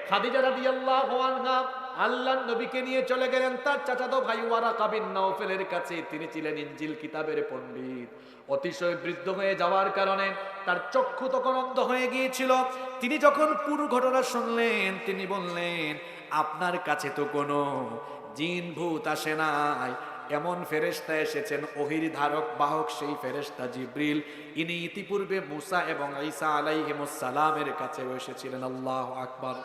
খাদিজা রাদিয়াল্লাহু আনহা আল্লাহর নবীকে নিয়ে চলে গেলেন তার চাচাতো ভাই ওয়ারাকা বিন নাওফেলের কাছে। তিনি ছিলেন ইনজিল কিতাবের পণ্ডিত। অতিশয় বৃদ্ধ হয়ে যাওয়ার কারণে তার চক্ষু তখন অন্ধ হয়ে গিয়েছিল। তিনি যখন পুরো ঘটনা শুনলেন, তিনি বললেন, আপনার কাছে তো কোনো জিন ভূত আসে নাই, এমন ফেরেশতা এসেছেন, ওহির ধারক বাহক সেই ফেরেশতা জিবরিল। ইনি ইতিপূর্বে মুসা এবং ঈসা আলাইহিমুস সালামের কাছেও এসেছিলেন। আল্লাহু আকবার।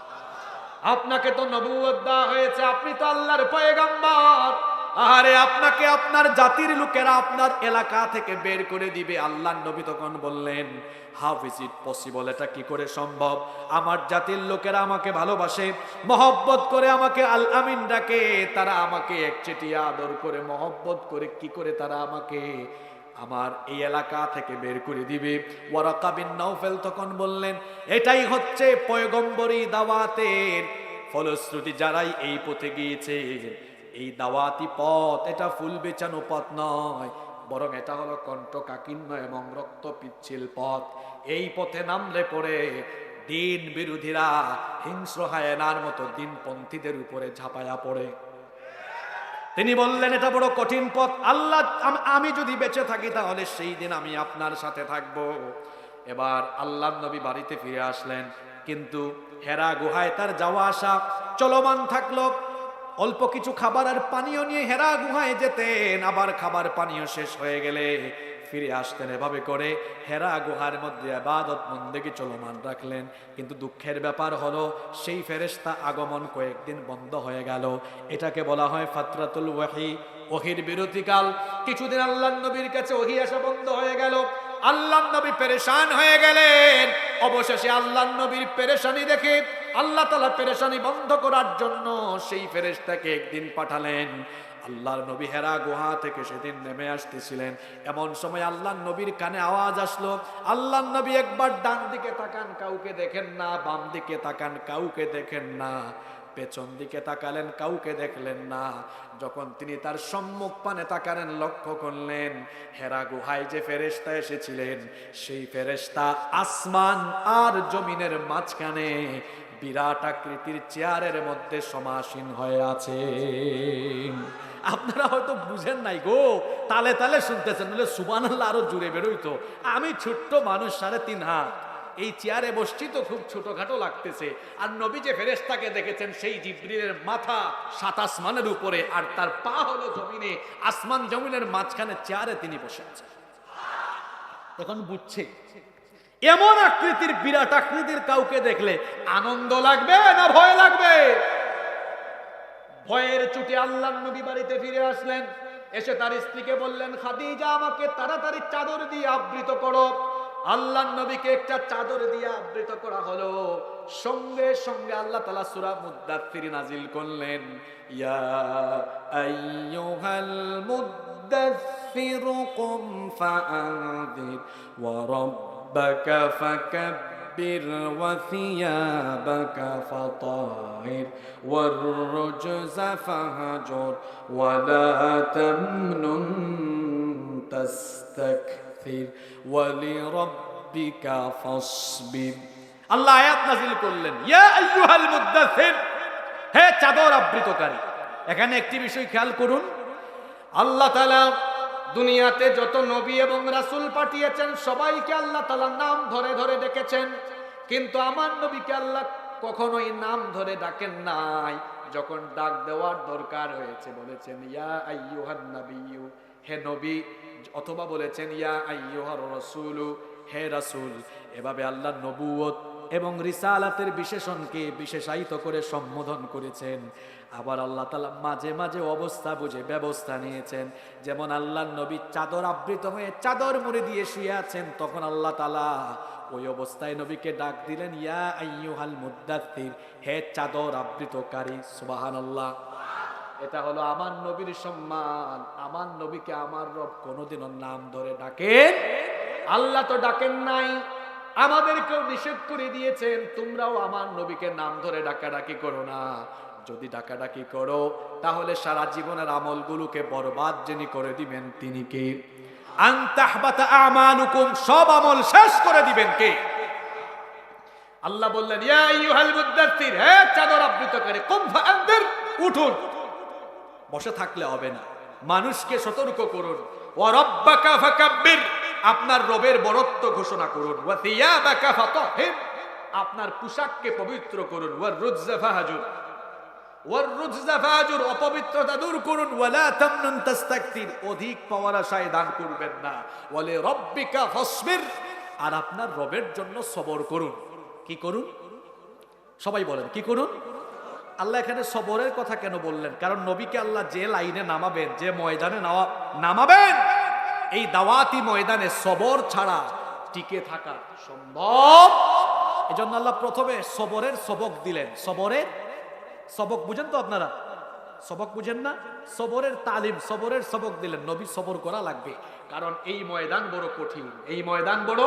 আপনাকে তো নবুয়ত দেওয়া হয়েছে, আপনি তো আল্লাহর পয়গম্বর। আরে আপনাকে আপনার জাতির লোকেরা আপনার এলাকা থেকে বের করে দিবে। আল্লাহর নবী তখন বললেন, হাউ ইজ ইট পসিবল, এটা কি করে সম্ভব? আমার জাতির লোকেরা আমাকে ভালোবাসে, মহব্বত করে আমাকে আল আমিন ডাকে, তারা আমাকে একচেটিয়া আদর করে মহব্বত করে, কি করে তারা আমাকে আমার এই এলাকা থেকে বের করে দিবে? ওয়ারাকা বিন নাওফেল তখন বললেন, এটাই হচ্ছে পয়গম্বরী দাওয়াতের ফলশ্রুতি। যারাই এই পথে গিয়েছে, এই দাওয়াতি পথ এটা ফুল বেচানো পথ নয়, বরং এটা হলো কণ্ঠকাকীর্ণ এবং রক্ত পিচ্ছিল পথ। এই পথে নামলে পরে দিন বিরোধীরা হিংস্র হায়নার মতো দিনপন্থীদের উপরে ঝাঁপায়া পড়ে। তিনি বললেন, এটা বড় কঠিন পথ, আল্লাহ আমি যদি বেঁচে থাকি তাহলে সেই দিন আমি আপনার সাথে থাকব। এবার আল্লাহর নবী বাড়িতে ফিরে আসলেন, কিন্তু হেরা গুহায় তার যাওয়া আসা চলমান থাকলো। অল্প কিছু খাবার আর পানীয় নিয়ে হেরা গুহায় যেতেন, আবার খাবার পানীয় শেষ হয়ে গেলে ফিরে আসতেন। এভাবে করে হেরা গুহার মধ্যে ইবাদত বন্দেগী চলমান রাখলেন। কিন্তু দুঃখের ব্যাপার হলো, সেই ফেরেশতা আগমন কয়েকদিন বন্ধ হয়ে গেল। এটাকে বলা হয় ফাতরাতুল ওয়াহি, ওহির বিরতিকাল। কিছুদিন আল্লাহর নবীর কাছে ওহি আসা বন্ধ হয়ে গেল। আল্লাহর নবী পেরেশান হয়ে গেলেন। অবশেষে আল্লাহর নবীর পেরেশানি দেখে আল্লাহ তাআলা পেরেশানি বন্ধ করার জন্য সেই ফেরেশতাকে একদিন পাঠালেন। আল্লাহর নবী হেরা গুহা থেকে সেদিন নেমে আসতেছিলেন। এমন সময় আল্লাহর নবীর কানে আওয়াজ আসলো। আল্লাহর নবী একবার ডান দিকে তাকান, কাউকে দেখেন না, বাম দিকে তাকান, কাউকে দেখেন না, পেছন দিকে তাকালেন, কাউকে দেখলেন না। যখন তিনি তার সম্মুখ পানে তাকালেন, লক্ষ্য করলেন হেরা গুহায় যে ফেরেশতা এসেছিলেন, সেই ফেরেশতা আসমান আর জমিনের মাঝখানে বিরাট আকৃতির চেয়ারের মধ্যে সমাসীন হয়ে আছে। আপনারা হয়তো বুঝেন নাই গো, তালে তালে শুনতেছেন, বলে সুবহানাল্লাহ আরো জুড়ে বেরোইতো। আমি ছোট্ট মানুষ, 3.5 হাত, এই চেয়ারে বসছি তো খুব ছোটখাটো লাগতেছে। আর নবী যে ফেরেশতাকে দেখেছেন, সেই জিবরিলের মাথা 7 আসমানের উপরে, আর তার পা হলো জমিনে, আসমান জমিনের মাঝখানে চেয়ারে তিনি বসে আছেন। এখন বুঝছে এমন আকৃতির, বিরাট আকৃতির কাউকে দেখলে আনন্দ লাগবে না ভয় লাগবে? ভয়ের চোটে আল্লাহর নবী বাড়িতে ফিরে আসলেন। এসে তার স্ত্রীকে বললেন, খাদিজা আমাকে তাড়াতাড়ি চাদর দিয়ে আবৃত করো। আল্লাহর নবীকে একটা চাদর দিয়ে আবৃত করা হলো। সঙ্গে সঙ্গে আল্লাহ তাআলা সূরা মুদ্দাথির নাজিল করলেন, ইয়া আইয়ুহাল মুদ্দাথির কুম ফাআযির ওয়া রাব্বাকা ফাকাব্বির ওয়া থিয়াবাকা ফাতাহির ওয়ার রুজজা ফাহজুর ওয়া লা তামনুন তাস্তাকথির ওয়া লিরাব্বিকা ফাসবির। আল্লাহ আয়াত নাযিল করলেন, ইয়া আইয়ুহাল মুদ্দাথির, হে চাদর আবৃতকারী। এখানে একটি বিষয় খেয়াল করুন, আল্লাহ তাআলা দুনিয়াতে যত নবী এবং রাসূল পাঠিয়েছেন, সবাইকে আল্লাহ তাআলা নাম ধরে ধরে ডেকেছেন, কিন্তু আমার নবীকে আল্লাহ কখনোই নাম ধরে ডাকেন নাই। যখন ডাক দেওয়ার দরকার হয়েছে বলেছেন ইয়া আইয়ুহান নাবিয়্যু, হে নবী, অথবা বলেছেন ইয়া আইয়ুহার রাসূলু, হে রাসূল। এভাবে আল্লাহ নবুয়ত এবং রিসালাতের বিশেষণকে বিশেষায়িত করে সম্বোধন করেছেন। আবার আল্লাহ তাআলা মাঝে মাঝে অবস্থা বুঝে ব্যবস্থা নিয়েছেন। যেমন আল্লাহর নবী চাদর আবৃত হয়ে চাদর মুড়ি দিয়ে শুয়ে আছেন, তখন আল্লাহ তাআলা ওই অবস্থায় নবীকে ডাক দিলেন, ইয়া আইয়ুহাল মুদ্দাথির, হে চাদর আবৃতকারী। সুবহানাল্লাহ। এটা হলো আমার নবীর সম্মান। আমার নবীকে আমার রব কোনোদিনও নাম ধরে ডাকেন? আল্লাহ তো ডাকেন নাই, আমাদেরকেও নিষেধ করে দিয়েছেন তোমরাও আমার নবীকে নাম ধরে ডাকাডাকি করো না। যদি ডাকাডাকি করো তাহলে সারা জীবনের আমলগুলোকে বরবাদ যিনি করে দিবেন তিনি কে? আনতাহবাতা আমালুকুম, সব আমল শেষ করে দিবেন কে? আল্লাহ বললেন, ইয়া আইয়ুহাল মুদ্দাথির, হে চাদর আবৃতকারী, কুম ফাআনদির, উঠুন। বসে থাকলে হবে না, মানুষকে সতর্ক করুন। ওয়া রাব্বাকা ফাকাব্বির, আপনার রবের বরত্ব ঘোষণা করুন। ওয়া থিয়াবাকা ফাতাহির, আপনার পোশাককে পবিত্র করুন। ওয়ার রুজজা ফাহাজুর, ওয়ার রুজজা ফাহাজুর, অপবিত্রতা দূর করুন। ওয়ালা তামনুন তাস্তাকতির, অধিক পাওয়ার আশায় দান করবেন না। ওয়ালি রাব্বিকা ফাসবির, আর আপনার রবের জন্য সবর করুন। কি করুন? সবাই বলেন, কি করুন? আল্লাহ এখানে সবরের কথা কেন বললেন? কারণ নবীকে আল্লাহ যে লাইনে নামাবেন, যে ময়দানে নামাবেন, এই দাওয়াতি ময়দানে সবর ছাড়া টিকে থাকা সম্ভব। এজন্য আল্লাহ প্রথমে সবরের সবক দিলেন। সবরের সবক বুঝেন তো আপনারা? সবক বুঝেন না? সবরের তালিম, সবরের সবক দিলেন। নবী সবর করা লাগবে, কারণ এই ময়দান বড় কঠিন। এই ময়দান বড়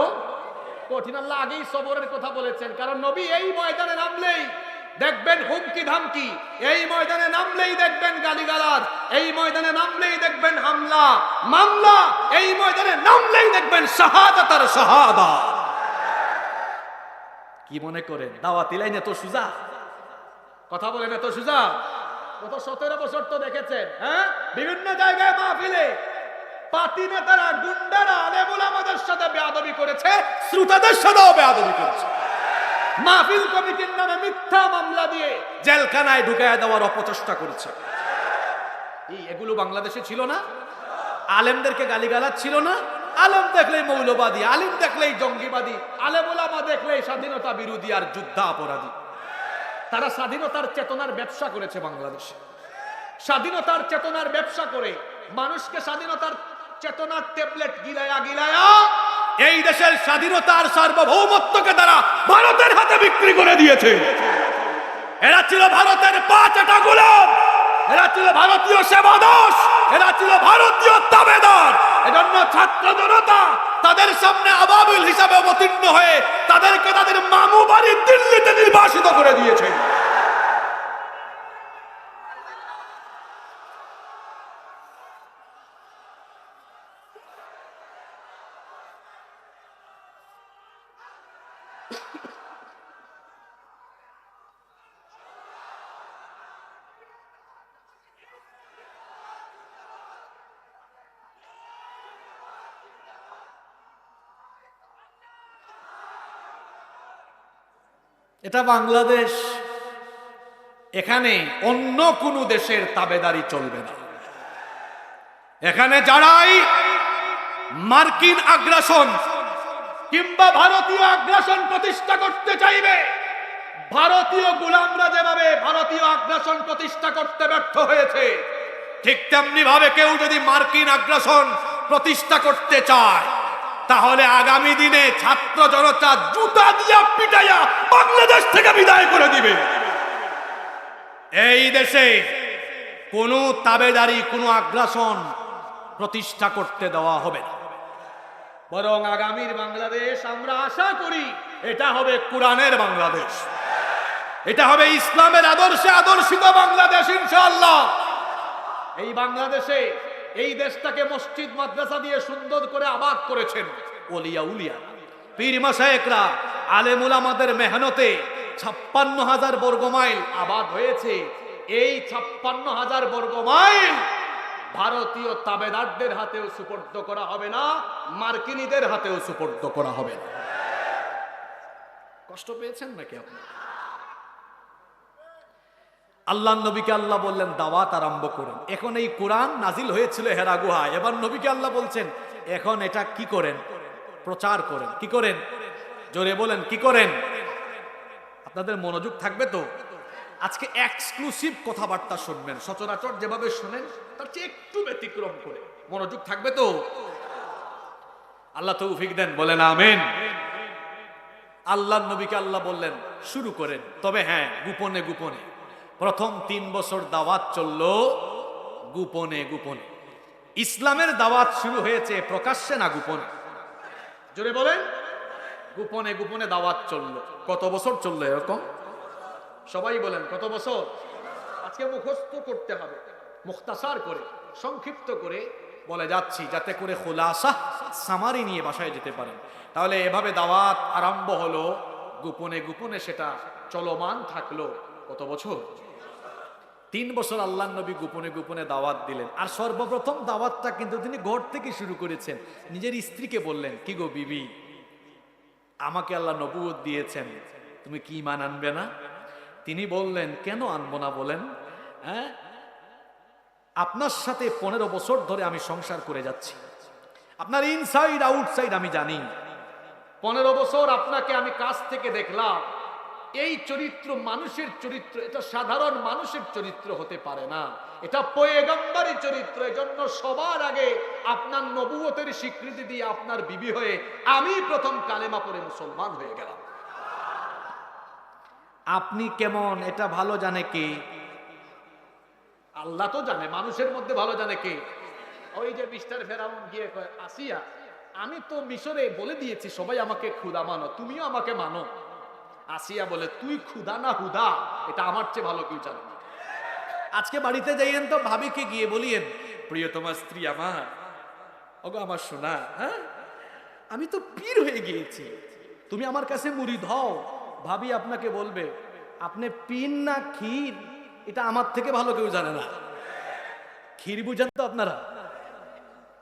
কঠিন। আল্লাহ আগেই সবরের কথা বলেছেন, কারণ নবী এই ময়দানে নামলেই দেখবেন হুমকি ধামকি, এই ময়দানে নামলেই দেখবেন গালিগালাজ, এই ময়দানে নামলেই দেখবেন হামলা মামলা, এই ময়দানে নামলেই দেখবেন শাহাদাত আর শাহাদাত। কি মনে করেন দাওয়াতি লাইন এত সোজা? কথা বলেন, এত সোজা? গত 17 বছর তো দেখেছেন, হ্যাঁ, বিভিন্ন জায়গায় মাহফিলে পাতি নেতারা, গুন্ডারা আলেম উলামাদের সাথে বেয়াদবি করেছে, শ্রোতাদের সাথেও বেয়াদবি করেছে। মাহফিল কমিটির নামে মিথ্যা মামলা দিয়ে জেলখানায় ঢুকায় দেওয়ার অপচেষ্টা করেছে। এগুলো বাংলাদেশে ছিল না? আলেমদেরকে গালিগালাজ ছিল না? আলেম দেখলেই মৌলবাদী, আলেম দেখলেই জঙ্গিবাদী, আলেম ওলামা দেখলেই স্বাধীনতা বিরোধী আর যুদ্ধাপরাধী। তারা স্বাধীনতার চেতনার ব্যবসা করেছে বাংলাদেশে। স্বাধীনতার চেতনার ব্যবসা করে মানুষকে স্বাধীনতার চেতনার ট্যাবলেট গিলায়া গিলায়া এই দেশের স্বাধীনতার সার্বভৌমত্বকে তারা ভারতের হাতে বিক্রি করে দিয়েছে। এরা ছিল ভারতের পাঁচটা গোলাম, এরা ছিল ভারতীয় সেবাদাস, এরা ছিল ভারতীয় তাবেদার। এজন্য ছাত্র জনতা তাদের সামনে আবাবিল হিসাবে অবতীর্ণ হয়ে তাদেরকে তাদের মামু বাড়ি দিল্লিতে নির্বাসিত করে দিয়েছে। এটা বাংলাদেশ, এখানে অন্য কোন দেশের তাবেদারি চলবে না। এখানে যারাই মার্কিন আগ্রাসন কিংবা ভারতীয় আগ্রাসন প্রতিষ্ঠা করতে চাইবে, ভারতীয় গোলামরা যেভাবে ভারতীয় আগ্রাসন প্রতিষ্ঠা করতে ব্যর্থ হয়েছে, ঠিক তেমনি ভাবে কেউ যদি মার্কিন আগ্রাসন প্রতিষ্ঠা করতে চায়, তাহলে আগামী দিনে ছাত্র জনতা জুতা দিয়া পিটাইয়া বাংলাদেশ থেকে বিদায় করে দিবে। এই দেশে কোনো তাবেদারি, কোনো আগ্রাসন প্রতিষ্ঠা করতে দেওয়া হবে না। বরং আগামীর বাংলাদেশ আমরা আশা করি এটা হবে কোরআনের বাংলাদেশ, এটা হবে ইসলামের আদর্শে আদর্শিত বাংলাদেশ ইনশাআল্লাহ। এই বাংলাদেশে এই দেশটাকে মসজিদ মাদ্রাসা দিয়ে সুন্দর করে আবাদ করেছেন ওলিয়া উলিয়া, পীর মাশায়েখরা, আলেম উলামাদের মেহনতে 56,000 বর্গ মাইল আবাদ হয়েছে। এই 56,000 বর্গ মাইল ভারতীয় তাবেদারদের হাতেও সুপর্দ করা হবে না, মার্কিনীদের হাতেও সুপর্দ করা হবে না। কষ্ট পেয়েছেন নাকি আপনি? আল্লাহ নবীকে আল্লাহ বললেন দাওয়াত আরম্ভ করেন। এখন এই কোরআন নাজিল হয়েছিল হেরা গুহায়, এবার নবীকে আল্লাহ বলছেন এখন এটা কি করেন? প্রচার করেন। কি করেন? জোরে বলেন, কি করেন? আপনাদের মনোযোগ থাকবে তো? আজকে এক্সক্লুসিভ কথাবার্তা শুনবেন, সচরাচর যেভাবে শুনেন তার চেয়ে একটু ব্যতিক্রম করে। মনোযোগ থাকবে তো? আল্লাহ তৌফিক দেন, বলেন আমিন। আল্লাহর নবীকে আল্লাহ বললেন শুরু করেন, তবে হ্যাঁ গোপনে গোপনে। প্রথম 3 বছর দাওয়াত চললো গোপনে গোপনে। ইসলামের দাওয়াত শুরু হয়েছে প্রকাশ্যে না গোপনে? জোরে বলেন। গোপনে গোপনে দাওয়াত চললো। কত বছর চললো এরকম? সবাই বলেন কত বছর? আজকে মুখস্থ করতে হবে, মুখতাসার করে সংক্ষিপ্ত করে বলে যাচ্ছি, যাতে করে খুলাসা সামারি নিয়ে বাসায় যেতে পারেন। তাহলে এভাবে দাওয়াত আরম্ভ হলো গোপনে গোপনে, সেটা চলমান থাকলো কত বছর? 3 বছর আল্লাহ নবী গোপনে গোপনে দাওয়াত দিলেন। আর সর্বপ্রথম দাওয়াতটা কিন্তু তিনি ঘর থেকে শুরু করেছেন। নিজের স্ত্রীকে বললেন, কি গো বিবি, আমাকে আল্লাহ নবুয়ত দিয়েছেন, তুমি কি ঈমান আনবে না? তিনি বললেন, কেন আনবো না বলেন? হ্যাঁ, আপনার সাথে 15 বছর ধরে আমি সংসার করে যাচ্ছি, আপনার ইনসাইড আউটসাইড আমি জানি। 15 বছর আপনাকে আমি কাছ থেকে দেখলাম। এই চরিত্র মানুষের চরিত্র, এটা সাধারণ মানুষের চরিত্র হতে পারে না, এটা পয়গম্বরী চরিত্র। এজন্য সবার আগে আপনার নবুয়তের স্বীকৃতি দিয়ে আপনার বিবি হয়ে আমি প্রথম কালেমা পড়ে মুসলমান হয়ে গেলাম। আপনি কেমন এটা ভালো জানে কে? আল্লাহ তো জানে, মানুষের মধ্যে ভালো জানে কে? ওই যে মিস্টার ফেরাউন গিয়ে কয়, আসিয়া আমি তো মিশরে বলে দিয়েছি সবাই আমাকে খুদা মানো, তুমিও আমাকে মানো। আসিয়া বলে, তুই খুদা না হুদা এটা আমার চেয়ে ভালো কেউ জানে। আজকে বাড়িতে যাইয়েন তো ভাবিকে গিয়ে বলিয়েন, প্রিয়তমা স্ত্রী আমার, ওগো আমার সোনা, হ্যাঁ আমি তো পীর হয়ে গিয়েছি, তুমি আমার কাছে মুরিদ হও। ভাবি আপনাকে বলবে, আপনি পীর না ক্ষীর এটা আমার থেকে ভালো কেউ জানে না। ক্ষীর বুঝেন তো আপনারা?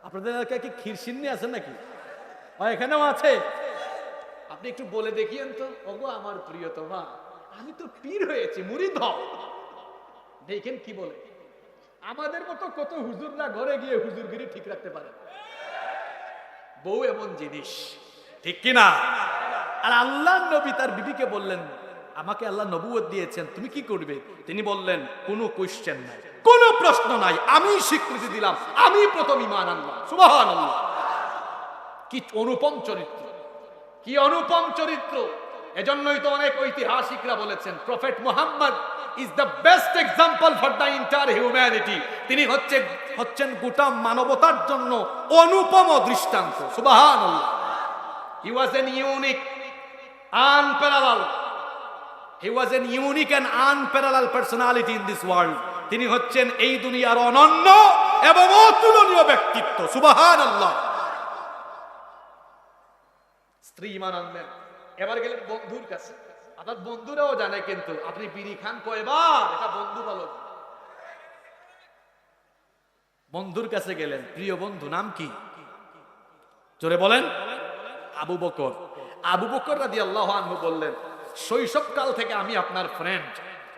আপনাদের এলাকায় কি ক্ষীর সিন্নি আছেন নাকি? এখানেও আছে। আপনি একটু বলে দেখিয়েন তো, ওগো আমার প্রিয়তমা আমি তো পীর হয়েছি, মুরিদ হও। দেখেন কি বলে। আমাদের মতো কত হুজুররা ঘরে গিয়ে হুজুরগিরি ঠিক রাখতে পারে। বউ এমন জিনিস, ঠিক কিনা? আর আল্লাহ নবী তার বিবিকে বললেন, আমাকে আল্লাহ নবুয়ত দিয়েছেন, তুমি কি করবে? তিনি বললেন, কোনো কোশ্চেন নাই, কোনো প্রশ্ন নাই, আমি স্বীকৃতি দিলাম, আমি প্রথম ঈমান আনলাম। সুবহানাল্লাহ। কি অনুপম চরিত্র, কি অনুপম চরিত্র! এজন্যই তো অনেক ঐতিহাসিকরা বলেছেন, prophet Muhammad is the best example for the entire humanity. তিনি হচ্ছেন গোটা মানবতার জন্য অনুপম দৃষ্টান্ত। সুবহানাল্লাহ। He was an unique, unparalleled. He was an unique and unparalleled personality in this world. তিনি হচ্ছেন এই দুনিয়ার অনন্য এবং অতুলনীয় ব্যক্তিত্ব। সুবহানাল্লাহ। স্ত্রী ঈমান আনলেন। এবার গেলেন বন্ধুর কাছে। আপনার বন্ধুরাও জানে, কিন্তু আপনি বিড়ি খান কয়বার এটা বন্ধু ভালো। বন্ধুর কাছে গেলেন, প্রিয় বন্ধু নাম কি? জোরে বলেন। আবু বকর। আবু বকর রাদিয়াল্লাহু আনহু বললেন, শৈশবকাল থেকে আমি আপনার ফ্রেন্ড,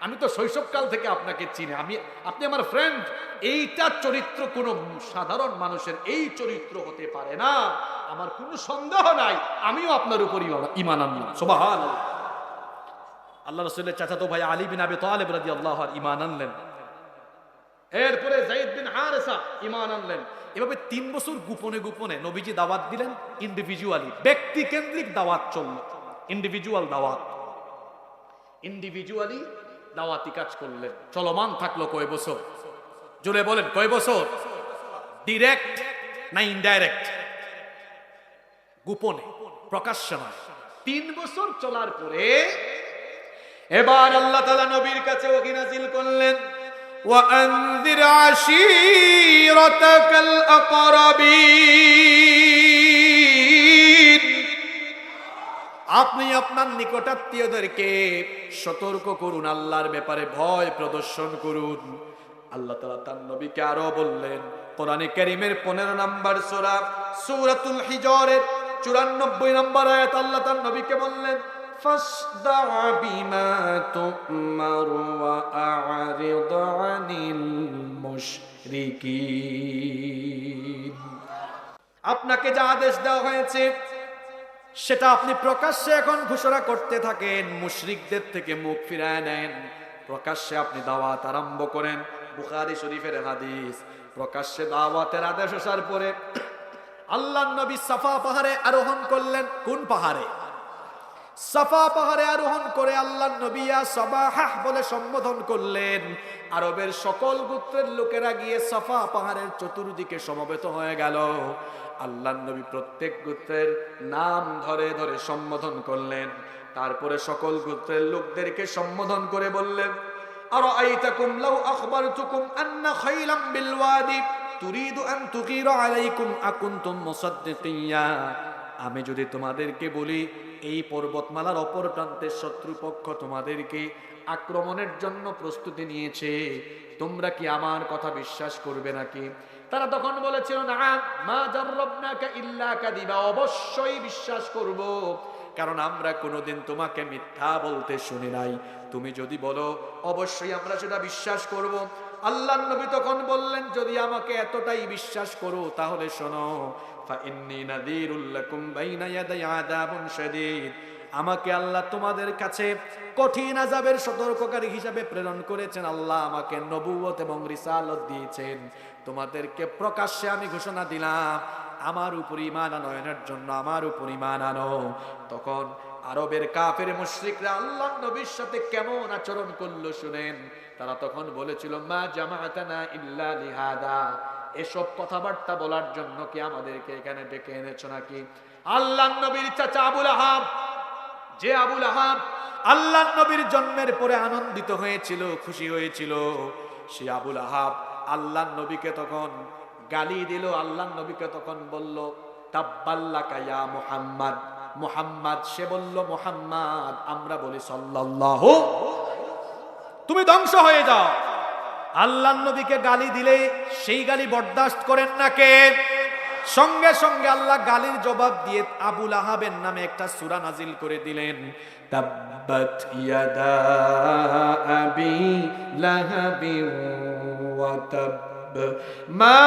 আমি তো শৈশবকাল থেকে আপনাকে চিনি, আপনি আমার ফ্রেন্ড। এইটা চরিত্র কোনো সাধারণ মানুষের এই চরিত্র হতে পারে না, আমার কোনো সন্দেহ নাই, আমিও আপনার উপর ঈমান আনলাম। সুবহানাল্লাহ। আল্লাহ রাসূলের চাচাতো ভাই আলী বিন আবি তালিব রাদিয়াল্লাহু আনহু ঈমান আনলেন। এরপরে যায়েদ বিন হারেসা ঈমান আনলেন। এভাবে 3 বছর গোপনে গোপনে নবীজি দাওয়াত দিলেন। ইন্ডিভিজুয়ালি, ব্যক্তি কেন্দ্রিক দাওয়াত চলল। ইন্ডিভিজুয়াল দাওয়াত, ইন্ডিভিজুয়ালি দাওয়াতি কাজ করলেন। চলমান থাকলো কয় বছর? জোরে বলেন কয় বছর? ডিরেক্ট না ইনডাইরেক্ট? গোপনে, প্রকাশ্য নয়। 3 বছর চলার পরে এবার আল্লাহ তাআলা নবীর কাছে ওহী নাযিল করলেন, وأنذر عشيرتك الأقربين। আপনি আপনার নিকটাত্মীয়দেরকে সতর্ক করুন, আল্লাহর ব্যাপারে ভয় প্রদর্শন করুন। আল্লাহ তাআলা তার নবীকে আরো বললেন, কোরআনে কারীমের 15 নম্বর সূরা সূরাতুল হিজরের 94 নম্বর আয়াত, আল্লাহ তার নবীকে বললেন, فاصدع بما تؤمر وأعرض عن المشركين। আপনাকে যা আদেশ দেওয়া হয়েছে সেটা আপনি প্রকাশ্যে এখন ঘোষণা করতে থাকেন, মুশরিকদের থেকে মুখ ফিরায় নেন, প্রকাশ্যে আপনি দাওয়াত আরম্ভ করেন। বুখারী শরীফের হাদিস। প্রকাশ্যে দাওয়াতের আদেশ আসার পরে আল্লাহর নবী সাফা পাহাড়ে আরোহণ করলেন। কোন পাহাড়ে? সাফা পাহাড়ে আরোহণ করে আল্লাহর নবী ইয়া সাবাহাহ বলে সম্বোধন করলেন। আরবের সকল গোত্রের লোকেরা গিয়ে সাফা পাহাড়ের চতুর্দিকে সমবেত হয়ে গেল। আল্লাহর নবী প্রত্যেক গোত্রের নাম ধরে ধরে সম্বোধন করলেন। তারপরে সকল গোত্রের লোকদেরকে সম্বোধন করে বললেন, আরাআইতাকুম লাউ আখবারতুকুম আন্না খাইলাম বিল ওয়াদি তুরিদু আন তুগীরা আলাইকুম আকুনতুম মুসাদ্দিকিয়া। আমি যদি তোমাদেরকে বলি এই পর্বতমালার অপর প্রান্তের শত্রুপক্ষ তোমাদেরকে আক্রমণের জন্য প্রস্তুতি নিয়েছে, তোমরা কি আমার কথা বিশ্বাস করবে নাকি? তারা তখন বলেছিল, না মা জাররাবনাকা ইল্লা কাদিবা, অবশ্যই বিশ্বাস করব, কারণ আমরা কোনোদিন তোমাকে মিথ্যা বলতে শুনি নাই। তুমি যদি বলো অবশ্যই আমরা সেটা বিশ্বাস করব। আল্লাহর নবী তখন বললেন, যদি আমাকে এতটাই বিশ্বাস করো তাহলে শোনো, ফাইন্নী নাযীরুল লাকুম বাইনা ইয়াদাই আযাবুন শাদীদ। আমাকে আল্লাহ তোমাদের কাছে কঠিন আযাবের সতর্ককারী হিসাবে প্রেরণ করেছেন। আল্লাহ আমাকে নবুয়ত এবং রিসালত দিয়েছেন। তোমাদেরকে প্রকাশ্যে আমি ঘোষণা দিলাম, আমার উপর ঈমান আনয়নের জন্য আমার উপর ঈমান আনো। তখন আরবের কাফের মুশরিকরা আল্লাহর নবীর সাথে কেমন আচরণ করলো শুনেন। তারা তখন বলেছিল, মা জামাআতানা ইল্লা লিহাদা, এসব কথাবার্তা বলার জন্য কি আমাদেরকে এখানে ডেকে এনেছো নাকি? আল্লাহর নবীর চাচা আবুল আহাব, যে আবুল আহাব আল্লাহর নবীর জন্মের পরে আনন্দিত হয়েছিল, খুশি হয়েছিল, সে আবুল আহাব আল্লাহর নবীকে তখন গালি দিল। আল্লাহর নবীকে তখন বলল, তাব্বাল্লাকা ইয়া মুহাম্মদ। মুহাম্মদ, সে বলল মুহাম্মদ, আমরা বলি সাল্লাল্লাহু, তুমি ধ্বংস হয়ে যাও। আল্লাহর নবীকে গালি দিলে সেই গালি বরদাস্ত করেন না কে? সঙ্গে সঙ্গে আল্লাহ গালির জবাব দিয়ে আবুল আহাবের নামে একটা সূরা নাজিল করে দিলেন, তাব্বাত ইয়াদা আবি লাহাবি ওয়া তাব মা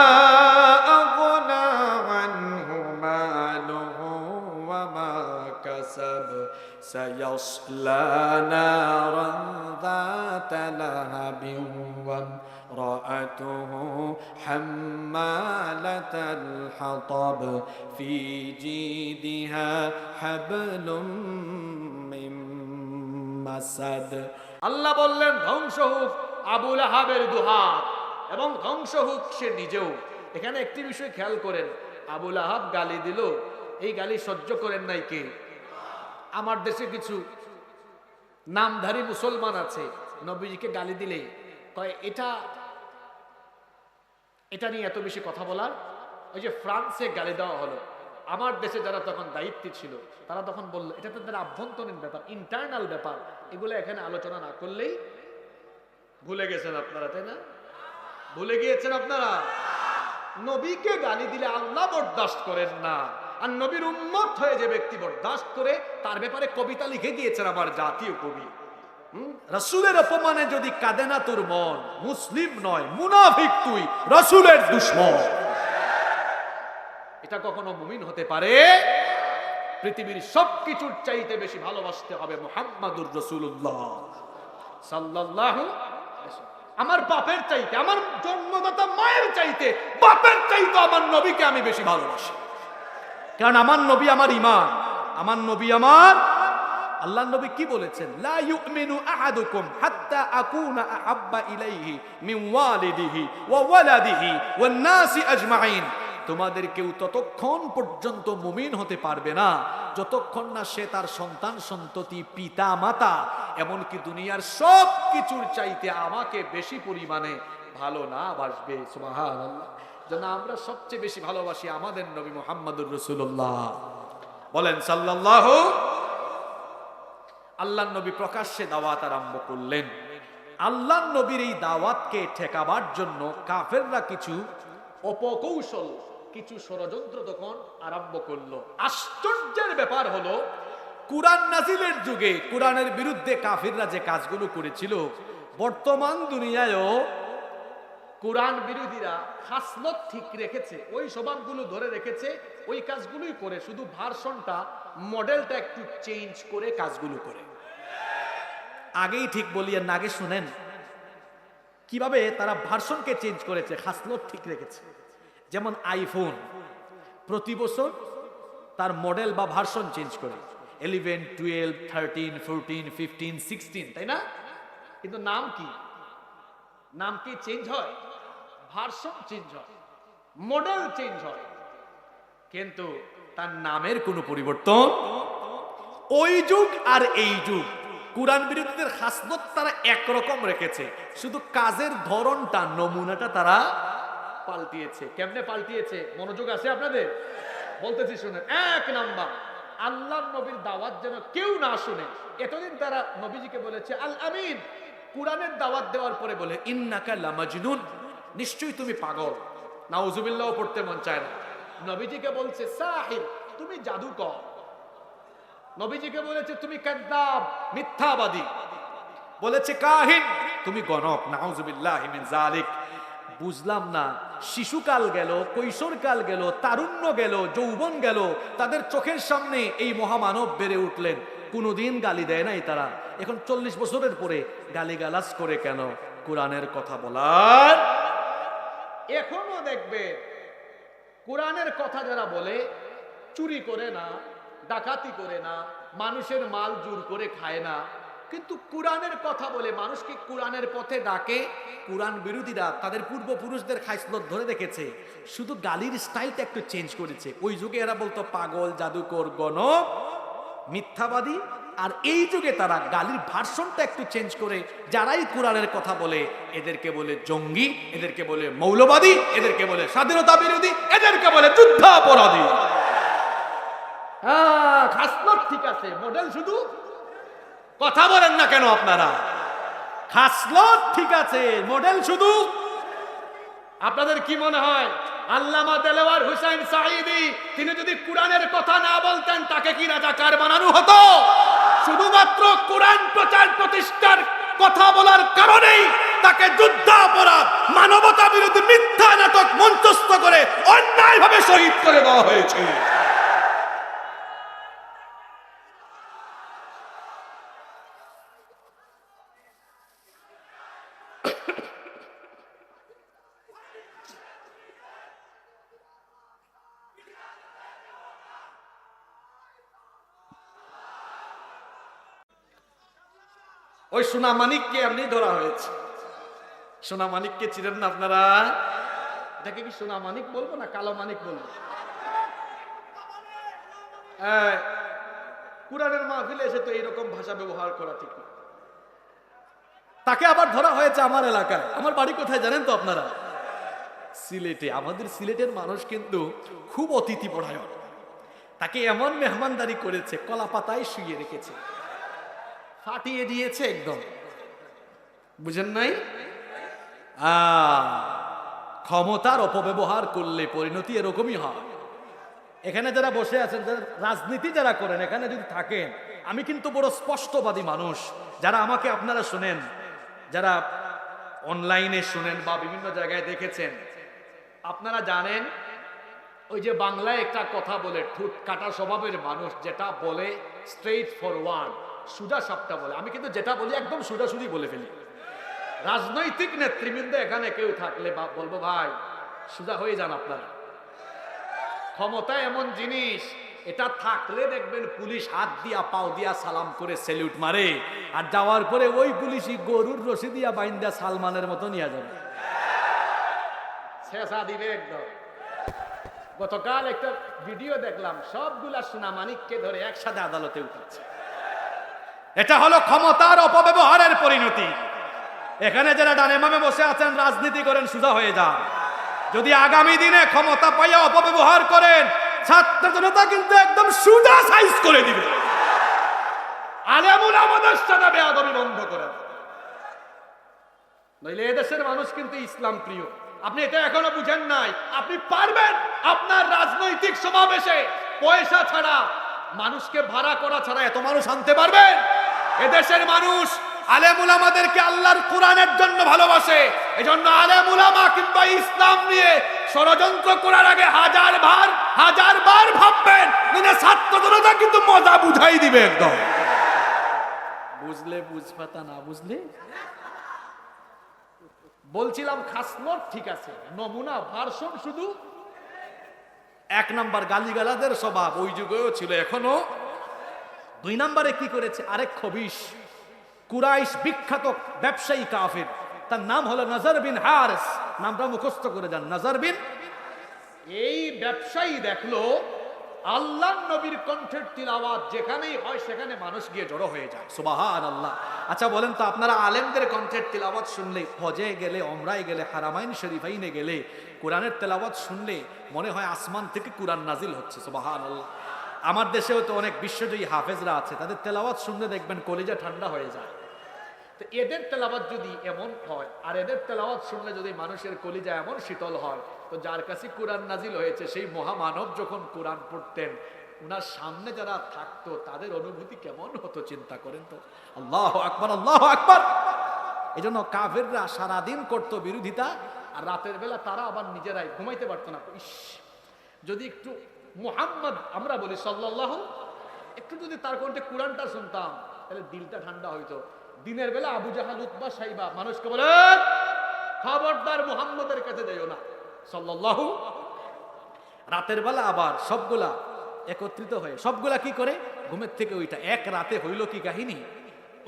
আগনা আনহু মালুহু ওয়া মা কাসাব সায়াসলা নারান যাতা লাহাবিন ওয়া امرأته حمالة الحطب في جيدها حبل من مسد। আল্লাহ বললেন, ধ্বংস হোক আবুল আহাবের দুহাত এবং ধ্বংস হোক সে নিজেও। এখানে একটি বিষয় খেয়াল করেন, আবুল আহাব গালি দিল, এই গালি সহ্য করেন নাই কে? আমার দেশে কিছু নামধারী মুসলমান আছে, নবীজিকে গালি দিলে কয় এটা নিয়ে এত বেশি কথা বলার। ওই যে ফ্রান্সে গালি দেওয়া হলো, আমার দেশে যারা তখন দায়িত্বে ছিল তারা তখন বললো, এটা তাদের আভ্যন্তরীণ ব্যাপার, ইন্টারনাল ব্যাপার, এগুলো এখানে আলোচনা না করলেই। ভুলে গেছেন আপনারা, তাই না? ভুলে গিয়েছেন আপনারা। নবীকে গালি দিলে আল্লাহ বরদাস্ত করেন না, আর নবীর উম্মত হয়ে যে ব্যক্তি বরদাস্ত করে তার ব্যাপারে কবিতা লিখে গিয়েছেন আমার জাতীয় কবি। রাসূলের অপমানে যদি কাঁদে না তোর মন, মুসলিম নয় মুনাফিক তুই, রাসূলের দুশমন। এটা কখনো মুমিন হতে পারে? পৃথিবীর সবকিছুর চাইতে বেশি ভালোবাসতে হবে মুহাম্মাদুর রাসূলুল্লাহ সাল্লাল্লাহু আলাইহি ওয়াসাল্লাম। আমার বাপের চাইতে, আমার জন্মদাতা মায়ের চাইতে, বাপের চাইতে আমার নবীকে আমি বেশি ভালোবাসি, কারণ আমার নবী আমার ঈমান, আমার নবী আমার। আল্লাহর নবী কি বলেছেন? লা ইউমিনু আহাদুকুম হাত্তা আকুনা আহাব্বা ইলাইহি মিন ওয়ালিদিহি ওয়া ওয়ালাদিহি ওয়ান নাসি আজমাইন। তোমাদের কেউ ততক্ষণ পর্যন্ত মুমিন হতে পারবে না যতক্ষণ না সে তার সন্তান সন্ততি পিতা মাতা এমনকি দুনিয়ার সব কিছুর চাইতে আমাকে বেশি পরিমাণে ভালো না বাসবে। সুবহানাল্লাহ। যেন আমরা সবচেয়ে বেশি ভালোবাসি আমাদের নবী মুহাম্মদুর রাসূলুল্লাহ। বলেন সাল্লাল্লাহু। আল্লাহর নবী প্রকাশ্যে দাওয়াত আরম্ভ করলেন। আল্লাহর নবীর এই দাওয়াতকে ঠেকাবার জন্য কাফেররা কিছু অপকৌশল, কিছু ষড়যন্ত্র তখন আরম্ভ করলো। আশ্চর্যের ব্যাপার হলো, কুরআন নাজিলের যুগে কুরআনের বিরুদ্ধে কাফেররা যে কাজগুলো করেছিল, বর্তমান দুনিয়ায়ও কোরআন বিরোধীরা খাসলত ঠিক রেখেছে, ওই স্বভাবগুলো ধরে রেখেছে, ওই কাজগুলোই করে, শুধু ভার্সনটা মডেলটা একটু চেঞ্জ করে কাজগুলো করে। আগেই ঠিক বলি আর আগে শুনেন কিভাবে তারা ভার্সনকে চেঞ্জ করেছে, খাসলত ঠিক রেখেছে। যেমন আইফোন প্রতি বছর তার মডেল বা ভার্সন চেঞ্জ করে, 11, 12, 13, 14, 15, 16, তাই না? কিন্তু নাম কি? নাম কি চেঞ্জ হয়? ভার্সন চেঞ্জ হয়, মডেল চেঞ্জ হয়, কিন্তু তার নামের কোনো পরিবর্তন। ওই যুগ আর এই যুগ কুরআন বিরোধীদের খাসলত তারা একরকম রেখেছে, শুধু কাজের ধরনটা, নমুনাটা তারা পাল্টিয়েছে। কেমনে পাল্টিয়েছে মনোযোগ আছে আপনাদের? বলতেছি শুনেন। এক নাম্বার, আল্লাহর নবীর দাওয়াত যেন কেউ না শুনে। এতদিন তারা নবীজিকে বলেছে আল আমিন, কুরআনের দাওয়াত দেওয়ার পরে বলে ইন্নাকা লামাজনুন, নিশ্চয়ই তুমি পাগল। নাউজুবিল্লাহ পড়তে মন চায় না। নবীজিকে বলছে সাহির, তুমি জাদুকর। নবীজিকে বলেছে তুমি কাযযাব, মিথ্যাবাদী। বলেছে কাহিন, তুমি গণক। নাউজুবিল্লাহি মিন যালিক। বুঝলাম না, শিশুকাল গেল, কৈশোরকাল গেল, তারুণ্য গেল, যৌবন গেল, তাদের চোখের সামনে এই মহামানব বেড়ে উঠলেন, কোনোদিন গালি দেয় নাই তারা। এখন 40 বছরের পরে গালিগালাজ করে কেন? কোরআনের কথা বলার। এখনো দেখবে কোরআনের কথা যারা বলে, চুরি করে না, ডাকাতি করে না, মানুষের মাল জোর করে খায় না, কিন্তু কোরআনের কথা বলে, মানুষকে কোরআনের পথে ডাকে। কোরআন বিরোধীরা তাদের পূর্বপুরুষদের খাইসলত ধরে রেখেছে, শুধু গালির স্টাইলটা একটু চেঞ্জ করেছে। ওই যুগে এরা বলতো পাগল, জাদুকর, গণক, মিথ্যাবাদী। আর এই যুগে তারা গালির ভার্সনটা একটু চেঞ্জ করে যারাই কোরআনের কথা বলে এদেরকে বলে জঙ্গি, এদেরকে বলে মৌলবাদী, এদেরকে বলে স্বাধীনতা বিরোধী, এদেরকে বলে যুদ্ধাপরাধী। খাসলত ঠিক আছে, মডেল শুধু। কথা বলেন না কেন আপনারা? খাসলত ঠিক আছে, মডেল শুধু। আপনাদের কি মনে হয় আল্লামা দেলোয়ার হোসেন সাঈদী তিনি যদি কোরআনের কথা না বলতেন তাকে কি রাজাকার বানানো হতো? শুধুমাত্র কোরআন প্রচার প্রতিষ্ঠার কথা বলার কারণেই তাকে যুদ্ধাপরাধ, মানবতা বিরোধী মিথ্যা নাটক মঞ্চস্থ করে অন্যায়ভাবে শহীদ করে দেওয়া হয়েছে। ওই সোনা মানিককে এমনি ধরা হয়েছে। সোনা মানিককে চিনেন না আপনারা? এটাকে কি সোনা মানিক বলবো না কালো মানিক বলবো? কুরআনের মাহফিলে এসে তো এইরকম ভাষা ব্যবহার করা ঠিক না। তাকে আবার ধরা হয়েছে আমার এলাকায়। আমার বাড়ি কোথায় জানেন তো আপনারা? সিলেটে। আমাদের সিলেটের মানুষ কিন্তু খুব অতিথি পরায়ণ। তাকে এমন মেহমানদারি করেছে, কলা পাতায় শুয়ে রেখেছে, ফাটিয়ে দিয়েছে একদম। বুঝেন নাই? ক্ষমতার অপব্যবহার করলে পরিণতি এরকমই হয়। এখানে যারা বসে আছেন, যারা রাজনীতি যারা করেন, এখানে যদি থাকেন, আমি কিন্তু বড় স্পষ্টবাদী মানুষ। যারা আমাকে আপনারা শুনেন, যারা অনলাইনে শুনেন বা বিভিন্ন জায়গায় দেখেছেন, আপনারা জানেন ওই যে বাংলায় একটা কথা বলে, ঠোঁট কাটা স্বভাবের মানুষ যেটা বলে স্ট্রেইট ফরওয়ার্ড, সুজা সাপটা বলে। আমি কিন্তু যেটা বলি একদম সুজাসুজি বলে ফেলি। রাজনৈতিক নেতৃবৃন্দ এখানে কেউ থাকলে বলবো ভাই সুজা হয়ে যান আপনারা। ক্ষমতা এমন জিনিস, এটা থাকলে দেখবেন পুলিশ হাত দিয়া পাও দিয়া সালাম করে স্যালুট মারে, আর যাওয়ার পরে ওই পুলিশই গরুর রশি দিয়া বাইন্দা সালমানের মতো নিয়ে যাবে, শেষা দিবে একদম। গতকাল একটা ভিডিও দেখলাম, সবগুলা সোনা মানিককে ধরে একসাথে আদালতে উঠাচ্ছে। এটা হলো ক্ষমতার অপব্যবহারের পরিণতি। এখানে যারা ডানে বামে বসে আছেন, রাজনীতি করেন, সুজা হয়ে যান। যদি আগামী দিনে ক্ষমতা পাইয়া অপব্যবহার করেন, ছাত্র জনতা কিন্তু একদম সুজা সাইজ করে দিবে। আলেমুল আমাদের সাথে বেয়াদবি বন্ধ করেন, নইলে এদেশের মানুষ কিন্তু ইসলাম প্রিয়। আপনি এটা এখনো বুঝেন নাই। আপনি পারবেন আপনার রাজনৈতিক সমাবেশে পয়সা ছাড়া, মানুষকে ভাড়া করা ছাড়া এত মানুষ আনতে পারবেন? এদেশের মানুষ আলেমুল আমাদেরকে আল্লাহর কোরআনের জন্য ভালোবাসে, এজন্য আলেম উলামা কিংবা ইসলাম নিয়ে ষড়যন্ত্র করার আগে হাজার বার ভাববেন, মানে ছাত্র জনতা কিন্তু মজা বুঝাই দিবে একদম। বুঝলে বুঝপাতা, না বুঝলে বলছিলাম খাসলত ঠিক আছে, নমুনা ভার্সন শুধু এক নাম্বার গালিগালাদের স্বভাব ওই যুগেও ছিল, এখনো। দুই নম্বরে কি করেছে, আরেক খবিশ কুরাইশ বিখ্যাত ব্যবসায়ী কাফির, তার নাম হলো নজর বিন হারিস, নামটা মুখস্থ করে যান, নজর বিন। এই ব্যবসায়ী দেখলো আল্লাহর নবীর কণ্ঠের তিলাওয়াত যেখানেই হয় সেখানে মানুষ গিয়ে জড়ো হয়ে যায়, সুবহানাল্লাহ। আচ্ছা বলেন তো, আপনারা আলেমদের কণ্ঠের তিলাওয়াত শুনলে, হজে গেলে, ওমরায় গেলে, হারামাইন শরীফাইনে গেলে কোরআনের তেলাওয়াত শুনলে মনে হয় আসমান থেকে কোরআন নাজিল হচ্ছে, সুবহানাল্লাহ। আমার দেশেও তো অনেক বিশ্বজয়ী হাফেজরা আছে, তাদের তেলাওয়াত শুনলে দেখবেন কলিজা ঠান্ডা হয়ে যায়। তো এদের তেলাওয়াত যদি এমন হয়, আর এদের তেলাওয়াত শুনলে যদি মানুষের কলিজা এমন শীতল হয়, তো যার কাছে কোরআন নাজিল হয়েছে সেই মহামানব যখন কোরআন পড়তেন, উনার সামনে যারা থাকতো তাদের অনুভূতি কেমন হতো চিন্তা করেন তো। আল্লাহু আকবার, আল্লাহু আকবার। এজন্য কাফেররা সারাদিন করতো বিরোধিতা, আর রাতের বেলা তারা আবার নিজেরাই ঘুমাইতে পারতো না। ইস, যদি একটু মুহাম্মদ আমরা বলি সাল্লাল্লাহু, একটু যদি তার কণ্ঠে কোরআনটা শুনতাম তাহলে দিলটা ঠান্ডা হইতো। দিনের বেলা আবু জাহাল, উতবা, সাইবা মানুষকে বলে খবরদার মুহাম্মদের কাছে যাইও না সাল্লাল্লাহু। রাতের বেলা আবার সবগুলা একত্রিত হয়ে সবগুলা কি করে, ঘুমের থেকে ওইটা এক রাতে হইল কি কাহিনী,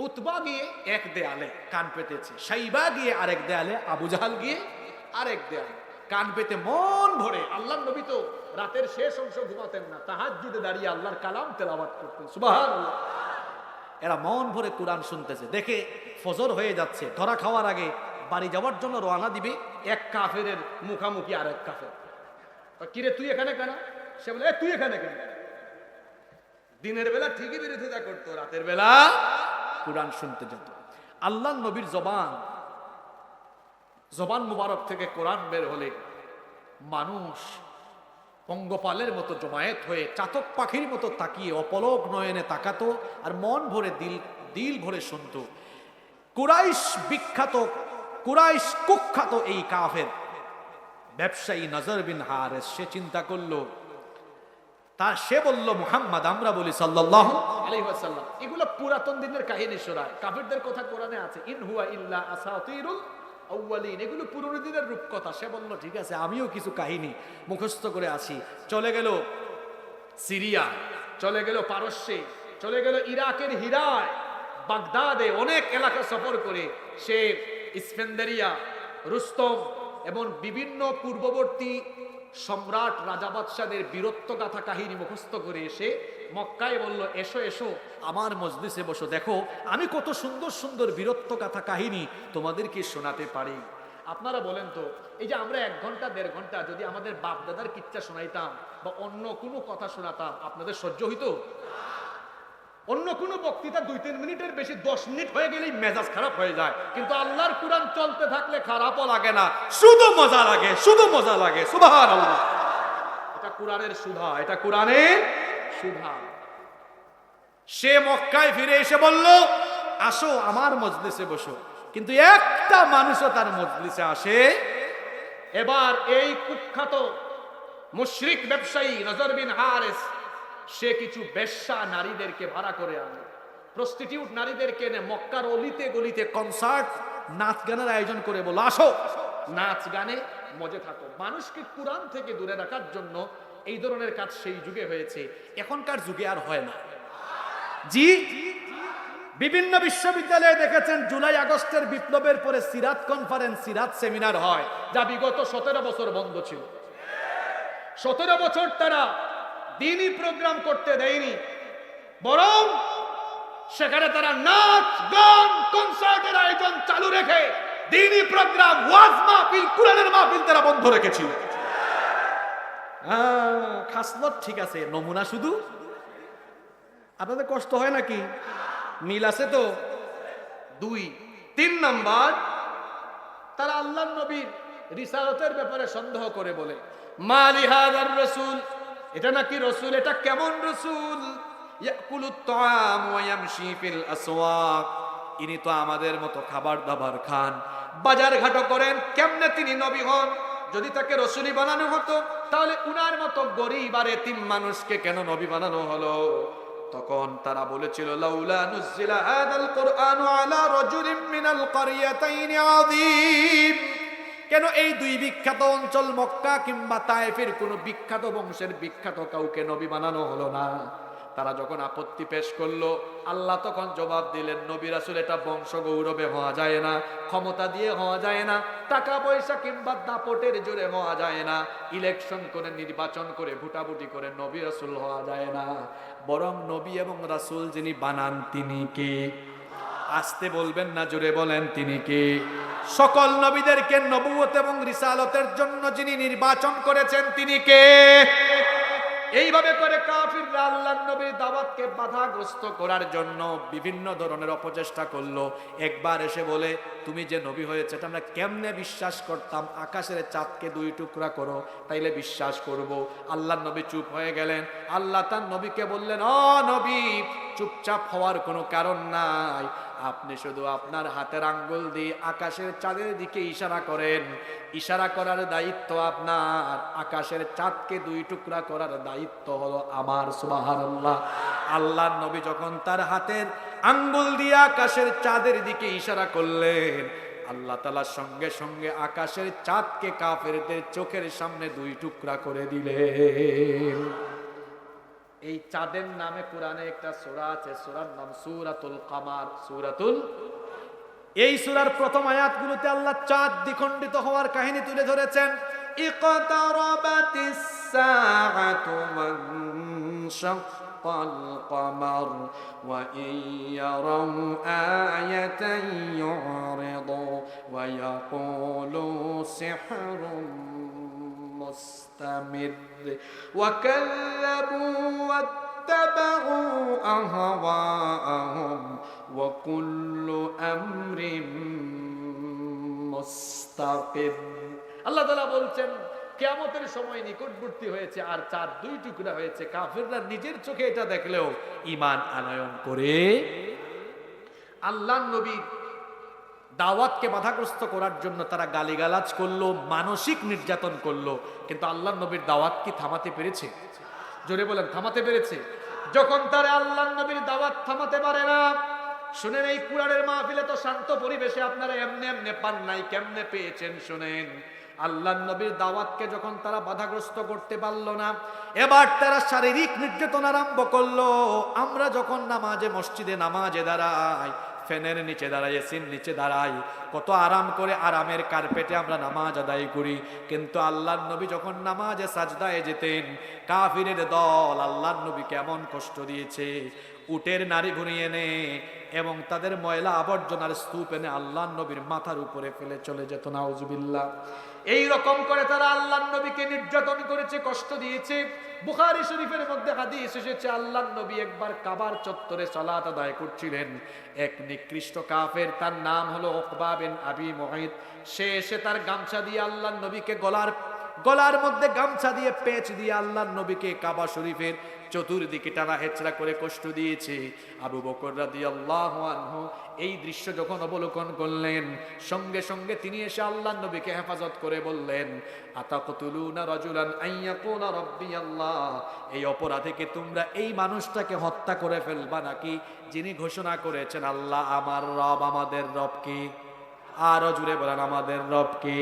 উতবা গিয়ে এক দেয়ালে কান পেতেছে, সাইবা গিয়ে আরেক দেয়ালে, আবু জাহাল গিয়ে আরেক দেয়ালে কান পেতে মন ভরে। আল্লাহর নবী তো রাতের শেষ অংশ ঘুমাতেন না, তাহাজ্জুদে দাঁড়িয়ে আল্লাহর কালাম তেলাওয়াত করতেন, সুবহানাল্লাহ। এরা মন ভরে কোরআন শুনতেছে, দেখে ফজর হয়ে যাচ্ছে, ধরা খাওয়ার আগে বাড়ি যাওয়ার জন্য রওনা দিবে, এক কাফেরের মুখামুখি আরেক কাফের। কিরে তুই এখানে কেন? সে বলে তুই এখানে কেন? দিনের বেলা ঠিকই বিরোধিতা করতো, রাতের বেলা কোরআন শুনতে যেত। আল্লাহর নবীর জবান মুবারক থেকে কোরআন বের হলে মানুষ পঙ্গপালের মতো জমায়েত হয়ে চাতক পাখির মতো তাকিয়ে অপলক নয়নে তাকাতো, আর মন ভরে দিল ভরে শুনতো। কুরাইশ বিখ্যাত, কুরাইশ কুখ্যাত এই কাফের ব্যবসায়ী নজর বিন হারিস, সে চিন্তা করলো, সে বলল মুহাম্মদ, আমরা বলি সাল্লাল্লাহু আলাইহি ওয়াসাল্লাম, এগুলো পুরাতন দিনের কাহিনী শোনায়, কাফেরদের কথা কোরআনে আছে, ইন হুয়া ইল্লা আসাতিরুল আউয়ালিন, এগুলো পুরনো দিনের রূপকথা। সে বলল ঠিক আছে, আমিও কিছু কাহিনী মুখস্থ করে আসি। চলে গেল সিরিয়া, চলে গেল পারস্যে, চলে গেল ইরাকের হিরায়, বাগদাদে, অনেক এলাকা সফর করে সে ইস্ফেন্দারিয়া, রুস্তম এবং বিভিন্ন পূর্ববর্তী সম্রাট রাজা বাদশাদের বীরত্ব গাথা কাহিনী মুখস্থ করে এসে মক্কায় বলল, এসো এসো আমার মজলিসে বসো, দেখো আমি কত সুন্দর সুন্দর বীরত্ব গাথা কাহিনী তোমাদেরকে শোনাতে পারি। আপনারা বলেন তো, এই যে আমরা 1 ঘন্টা 1.5 ঘন্টা যদি আমাদের বাপ দাদার কিচ্ছা শোনাইতাম বা অন্য কোনো কথা শোনাতাম, আপনাদের সহ্য হইতো? অন্য কোনো বক্তৃতা 2-3 মিনিটের বেশি 10 মিনিট হয়ে গেলেই মেজাজ খারাপ হয়ে যায়, কিন্তু আল্লাহর কোরআন চলতে থাকলে খারাপও লাগে না, শুধু মজা লাগে, শুধু মজা লাগে, সুবহানাল্লাহ। এটা কোরআনের সুধা, এটা কোরআনের সুধা। সে মক্কায় ফিরে এসে বলল, আসো আমার মজলিসে বসো, কিন্তু একটা মানুষও তার মজলিসে আসে। এবার এই কুখ্যাত মুশরিক ব্যবসায়ী নজর বিন হারিস, সে কিছু বেশ্যা নারীদেরকে ভাড়া করে আনে, প্রস্টিটিউট নারীদেরকে এনে মক্কার অলিতে গলিতে কনসার্ট, নাচ গানের আয়োজন করে বলো, আসো নাচ গানে মজে থাকো। মানুষকে কোরআন থেকে দূরে রাখার জন্য এই ধরনের কাজ সেই যুগে হয়েছে, এখনকার যুগে আর হয় না। জি, বিভিন্ন বিশ্ববিদ্যালয়ে দেখেছেন জুলাই আগস্টের বিপ্লবের পরে সিরাত কনফারেন্স, সিরাত সেমিনার হয়, যা বিগত 17 বছর বন্ধ ছিল। 17 বছর তারা দ্বীনি প্রোগ্রাম করতে দেয়নি, বরং সেখানে তারা নাচ গান কনসার্টের আয়োজন চালু রেখে দ্বীনি প্রোগ্রাম, ওয়াজ মাহফিল, কোরআনের মাহফিল তারা বন্ধ রেখেছিল। খাসলত ঠিক আছে, নমুনা শুধু। আপনাদের কষ্ট হয় নাকি? মিল আছে তো? 2-3 নাম্বার, তারা আল্লাহর নবীর রিসালাতের ব্যাপারে সন্দেহ করে বলে, মালি হাযার রাসূল, এটা নাকি রসুল, এটা কেমন রসুল, ইয়াকুলুত তাআম ওয়া ইয়ামশি ফিল আসওয়াক, ইনি তো আমাদের মতো খাবার দাবার খান, বাজার ঘাটও করেন, কেমনে তিনি নবী হন? যদি তাকে রসুলি বানানো হতো তাহলে উনার মতো গরিব আর এতিম মানুষকে কেন নবী বানানো হলো? তখন তারা বলেছিল, লাউলা নুজিলা হাদাল কুরআনু আলা রাজুলিন মিনাল ক্বরিয়াতাইনি আযীম। কেন এই দুই বিখ্যাত অঞ্চল মক্কা কিংবা তায়েফের কোন বিখ্যাত বংশের বিখ্যাত কাউকে নবী বানানো হলো না? তারা যখন আপত্তি পেশ করলো, আল্লাহ তখন জবাব দিলেন, নবী রাসূল এটা বংশ গৌরবে হওয়া যায় না, ক্ষমতা দিয়ে হওয়া যায় না, টাকা পয়সা কিংবা দাপটের জোরে হওয়া যায় না, ইলেকশন করে নির্বাচন করে ভোটাভুটি করে নবী রাসূল হওয়া যায় না। বরং নবী এবং রাসূল যিনি বানান তিনি কে? আসতে বলবেন না, জোরে বলেন তিনি কে? সকল নবীদেরকে নবুয়ত এবং রিসালতের জন্য যিনি নির্বাচন করেছেন তিনি কে? এইভাবে করে কাফিররা আল্লাহর নবীর দাওয়াতকে বাধাগ্রস্ত করার জন্য বিভিন্ন ধরনের অপচেষ্টা করলো। একবার এসে বলে, তুমি যে নবী হয়েছে এটা আমরা কেমনে বিশ্বাস করতাম? আকাশের চাঁদকে দুই টুকরা করো, তাইলে বিশ্বাস করব। আল্লাহর নবী চুপ হয়ে গেলেন। আল্লাহ তার নবীকে বললেন, ও নবী, চুপচাপ হওয়ার কোনো কারণ নাই, আপনি শুধু আপনার হাতের আঙ্গুল দিয়ে আকাশের চাঁদের দিকে ইশারা করেন। ইশারা করার দায়িত্ব আপনার, আকাশের চাঁদকে দুই টুকরা করার দায়িত্ব হলো আমার। সুবহানাল্লাহ। আল্লাহর নবী যখন তার হাতের আঙ্গুল দিয়ে আকাশের চাঁদের দিকে ইশারা করলেন, আল্লাহ তাআলা সঙ্গে সঙ্গে আকাশের চাঁদকে কাফেরদের চোখের সামনে দুই টুকরা করে দিলেন। এই চাঁদের নামে কোরআনে একটা সূরা আছে, সূরার নাম সূরাতুল কামার। এই সূরার প্রথম আয়াতগুলোতে আল্লাহ চাঁদ দ্বিখণ্ডিত হওয়ার কাহিনী তুলে ধরেছেন। ইকতারাবাতিস সাআতু ওয়ানশাক্কাল কামার ওয়া ইয়ারাউ আয়াতান ইউরিদু ওয়া ইয়াকুলু সিহরুন মুস্তামির ওয়া কাল্লাবু واتبعوا أهواءهم وكل أمر مستقر। আল্লাহ তাআলা বলছেন, কিয়ামতের সময় নিকটবর্তী হয়েছে আর চাঁদ দুই টুকরা হয়েছে। কাফিররা নিজের চোখে এটা দেখলেও ঈমান আনয়ন করে আল্লাহর নবীর দাওয়াতকে বাধাগ্রস্ত করার জন্য তারা গালিগালাজ করলো, মানসিক নির্যাতন করলো, কিন্তু আল্লাহর নবীর দাওয়াত কি থামাতে পেরেছে? জোরে বলেন, থামাতে পেরেছে? যখন তারা আল্লাহর নবীর দাওয়াত থামাতে পারে না, শুনেন এই কুরআনের মাহফিলে তো শান্ত পরিবেশে আপনারা এমনি এমনি পান নাই, কেমনে পেয়েছেন শুনেন। আল্লাহর নবীর দাওয়াতকে যখন তারা বাধাগ্রস্ত করতে পারলো না, এবার তারা শারীরিক নির্যাতন আরম্ভ করলো। আমরা যখন নামাজে মসজিদে নামাজে দাঁড়াই, ফ্যানের নিচে দাঁড়াই, এসির নিচে দাঁড়াই, কত আরাম করে আরামের কার্পেটে আমরা নামাজ আদায় করি, কিন্তু আল্লাহর নবী যখন নামাজে সাজদায় যেতেন, কাফিরের দল আল্লাহর নবীকে এমন কষ্ট দিয়েছে, উটের নাড়ি ঘুরিয়ে এনে এবং তাদের ময়লা আবর্জনার স্তূপ এনে আল্লাহর নবীর মাথার উপরে ফেলে চলে যেত। নাউজুবিল্লাহ। এই রকম করে তারা আল্লাহর নবীকে নির্যাতন করেছে, কষ্ট দিয়েছে। বুখারী শরীফের মধ্যে হাদিস এসেছে, আল্লাহর নবী একবার কাবার চত্বরে সালাত আদায় করছিলেন। এক নিকৃষ্ট কাফের, তার নাম হলো উকবা বিন আবি মুআইত, সে এসে তার গামছা দিয়ে আল্লাহর নবীকে গলার মধ্যে গামছা দিয়ে পেঁচ দিয়ে আল্লাহর নবীকে কাবা শরীফের চতুর্দিকে টানা হেচড়া করে কষ্ট দিয়েছে। আবু বকর রাদিয়াল্লাহু আনহু এই দৃশ্য যখন অবলোকন করলেন, সঙ্গে সঙ্গে তিনি এসে আল্লাহর নবীকে হেফাজত করে বললেন, আতাকতুলুনা রাজুলান আইয়াকুনা রাব্বি আল্লাহ, এই অপরাধীকে তোমরা এই মানুষটাকে হত্যা করে ফেলবা নাকি যিনি ঘোষণা করেছেন আল্লাহ আমার রব, আমাদের রব কি? আরো জুড়ে বলেন, আমাদের রব কি?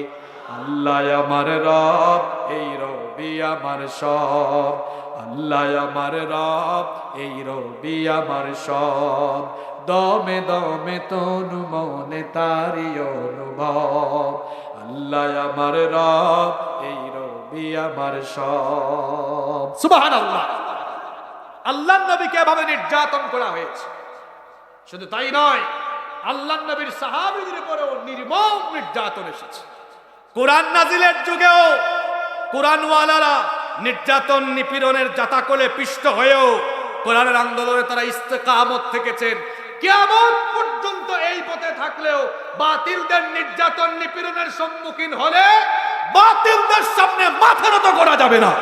আল্লাহ আমার রব, এই রবি আমার সব। আল্লাহ আমার রব, এই রবি আমার সব। দমে দমে তনু মনে তারি অনুভব। আল্লাহ আমার রব, এই রবি আমার সব। সুবহানাল্লাহ। আল্লাহর নবীকে এভাবে নির্যাতন করা হয়েছে। শুধু তাই নয়, আল্লাহর নবীর সাহাবীদের উপরেও নির্মম নির্যাতন এসেছে। কোরআন নাজিলের যুগেও কোরআনওয়ালারা নির্যাতন নিপীড়নের জাতাকলে পিষ্ট হয়েও কোরআনের আন্দোলনে তারা ইস্তেকামত থেকেছেন। কিয়ামত পর্যন্ত এই পথে থাকলেও বাতিলদের নির্যাতন নিপীড়নের সম্মুখীন হলে বাতিলদের সামনে মাথা নত করা যাবে না।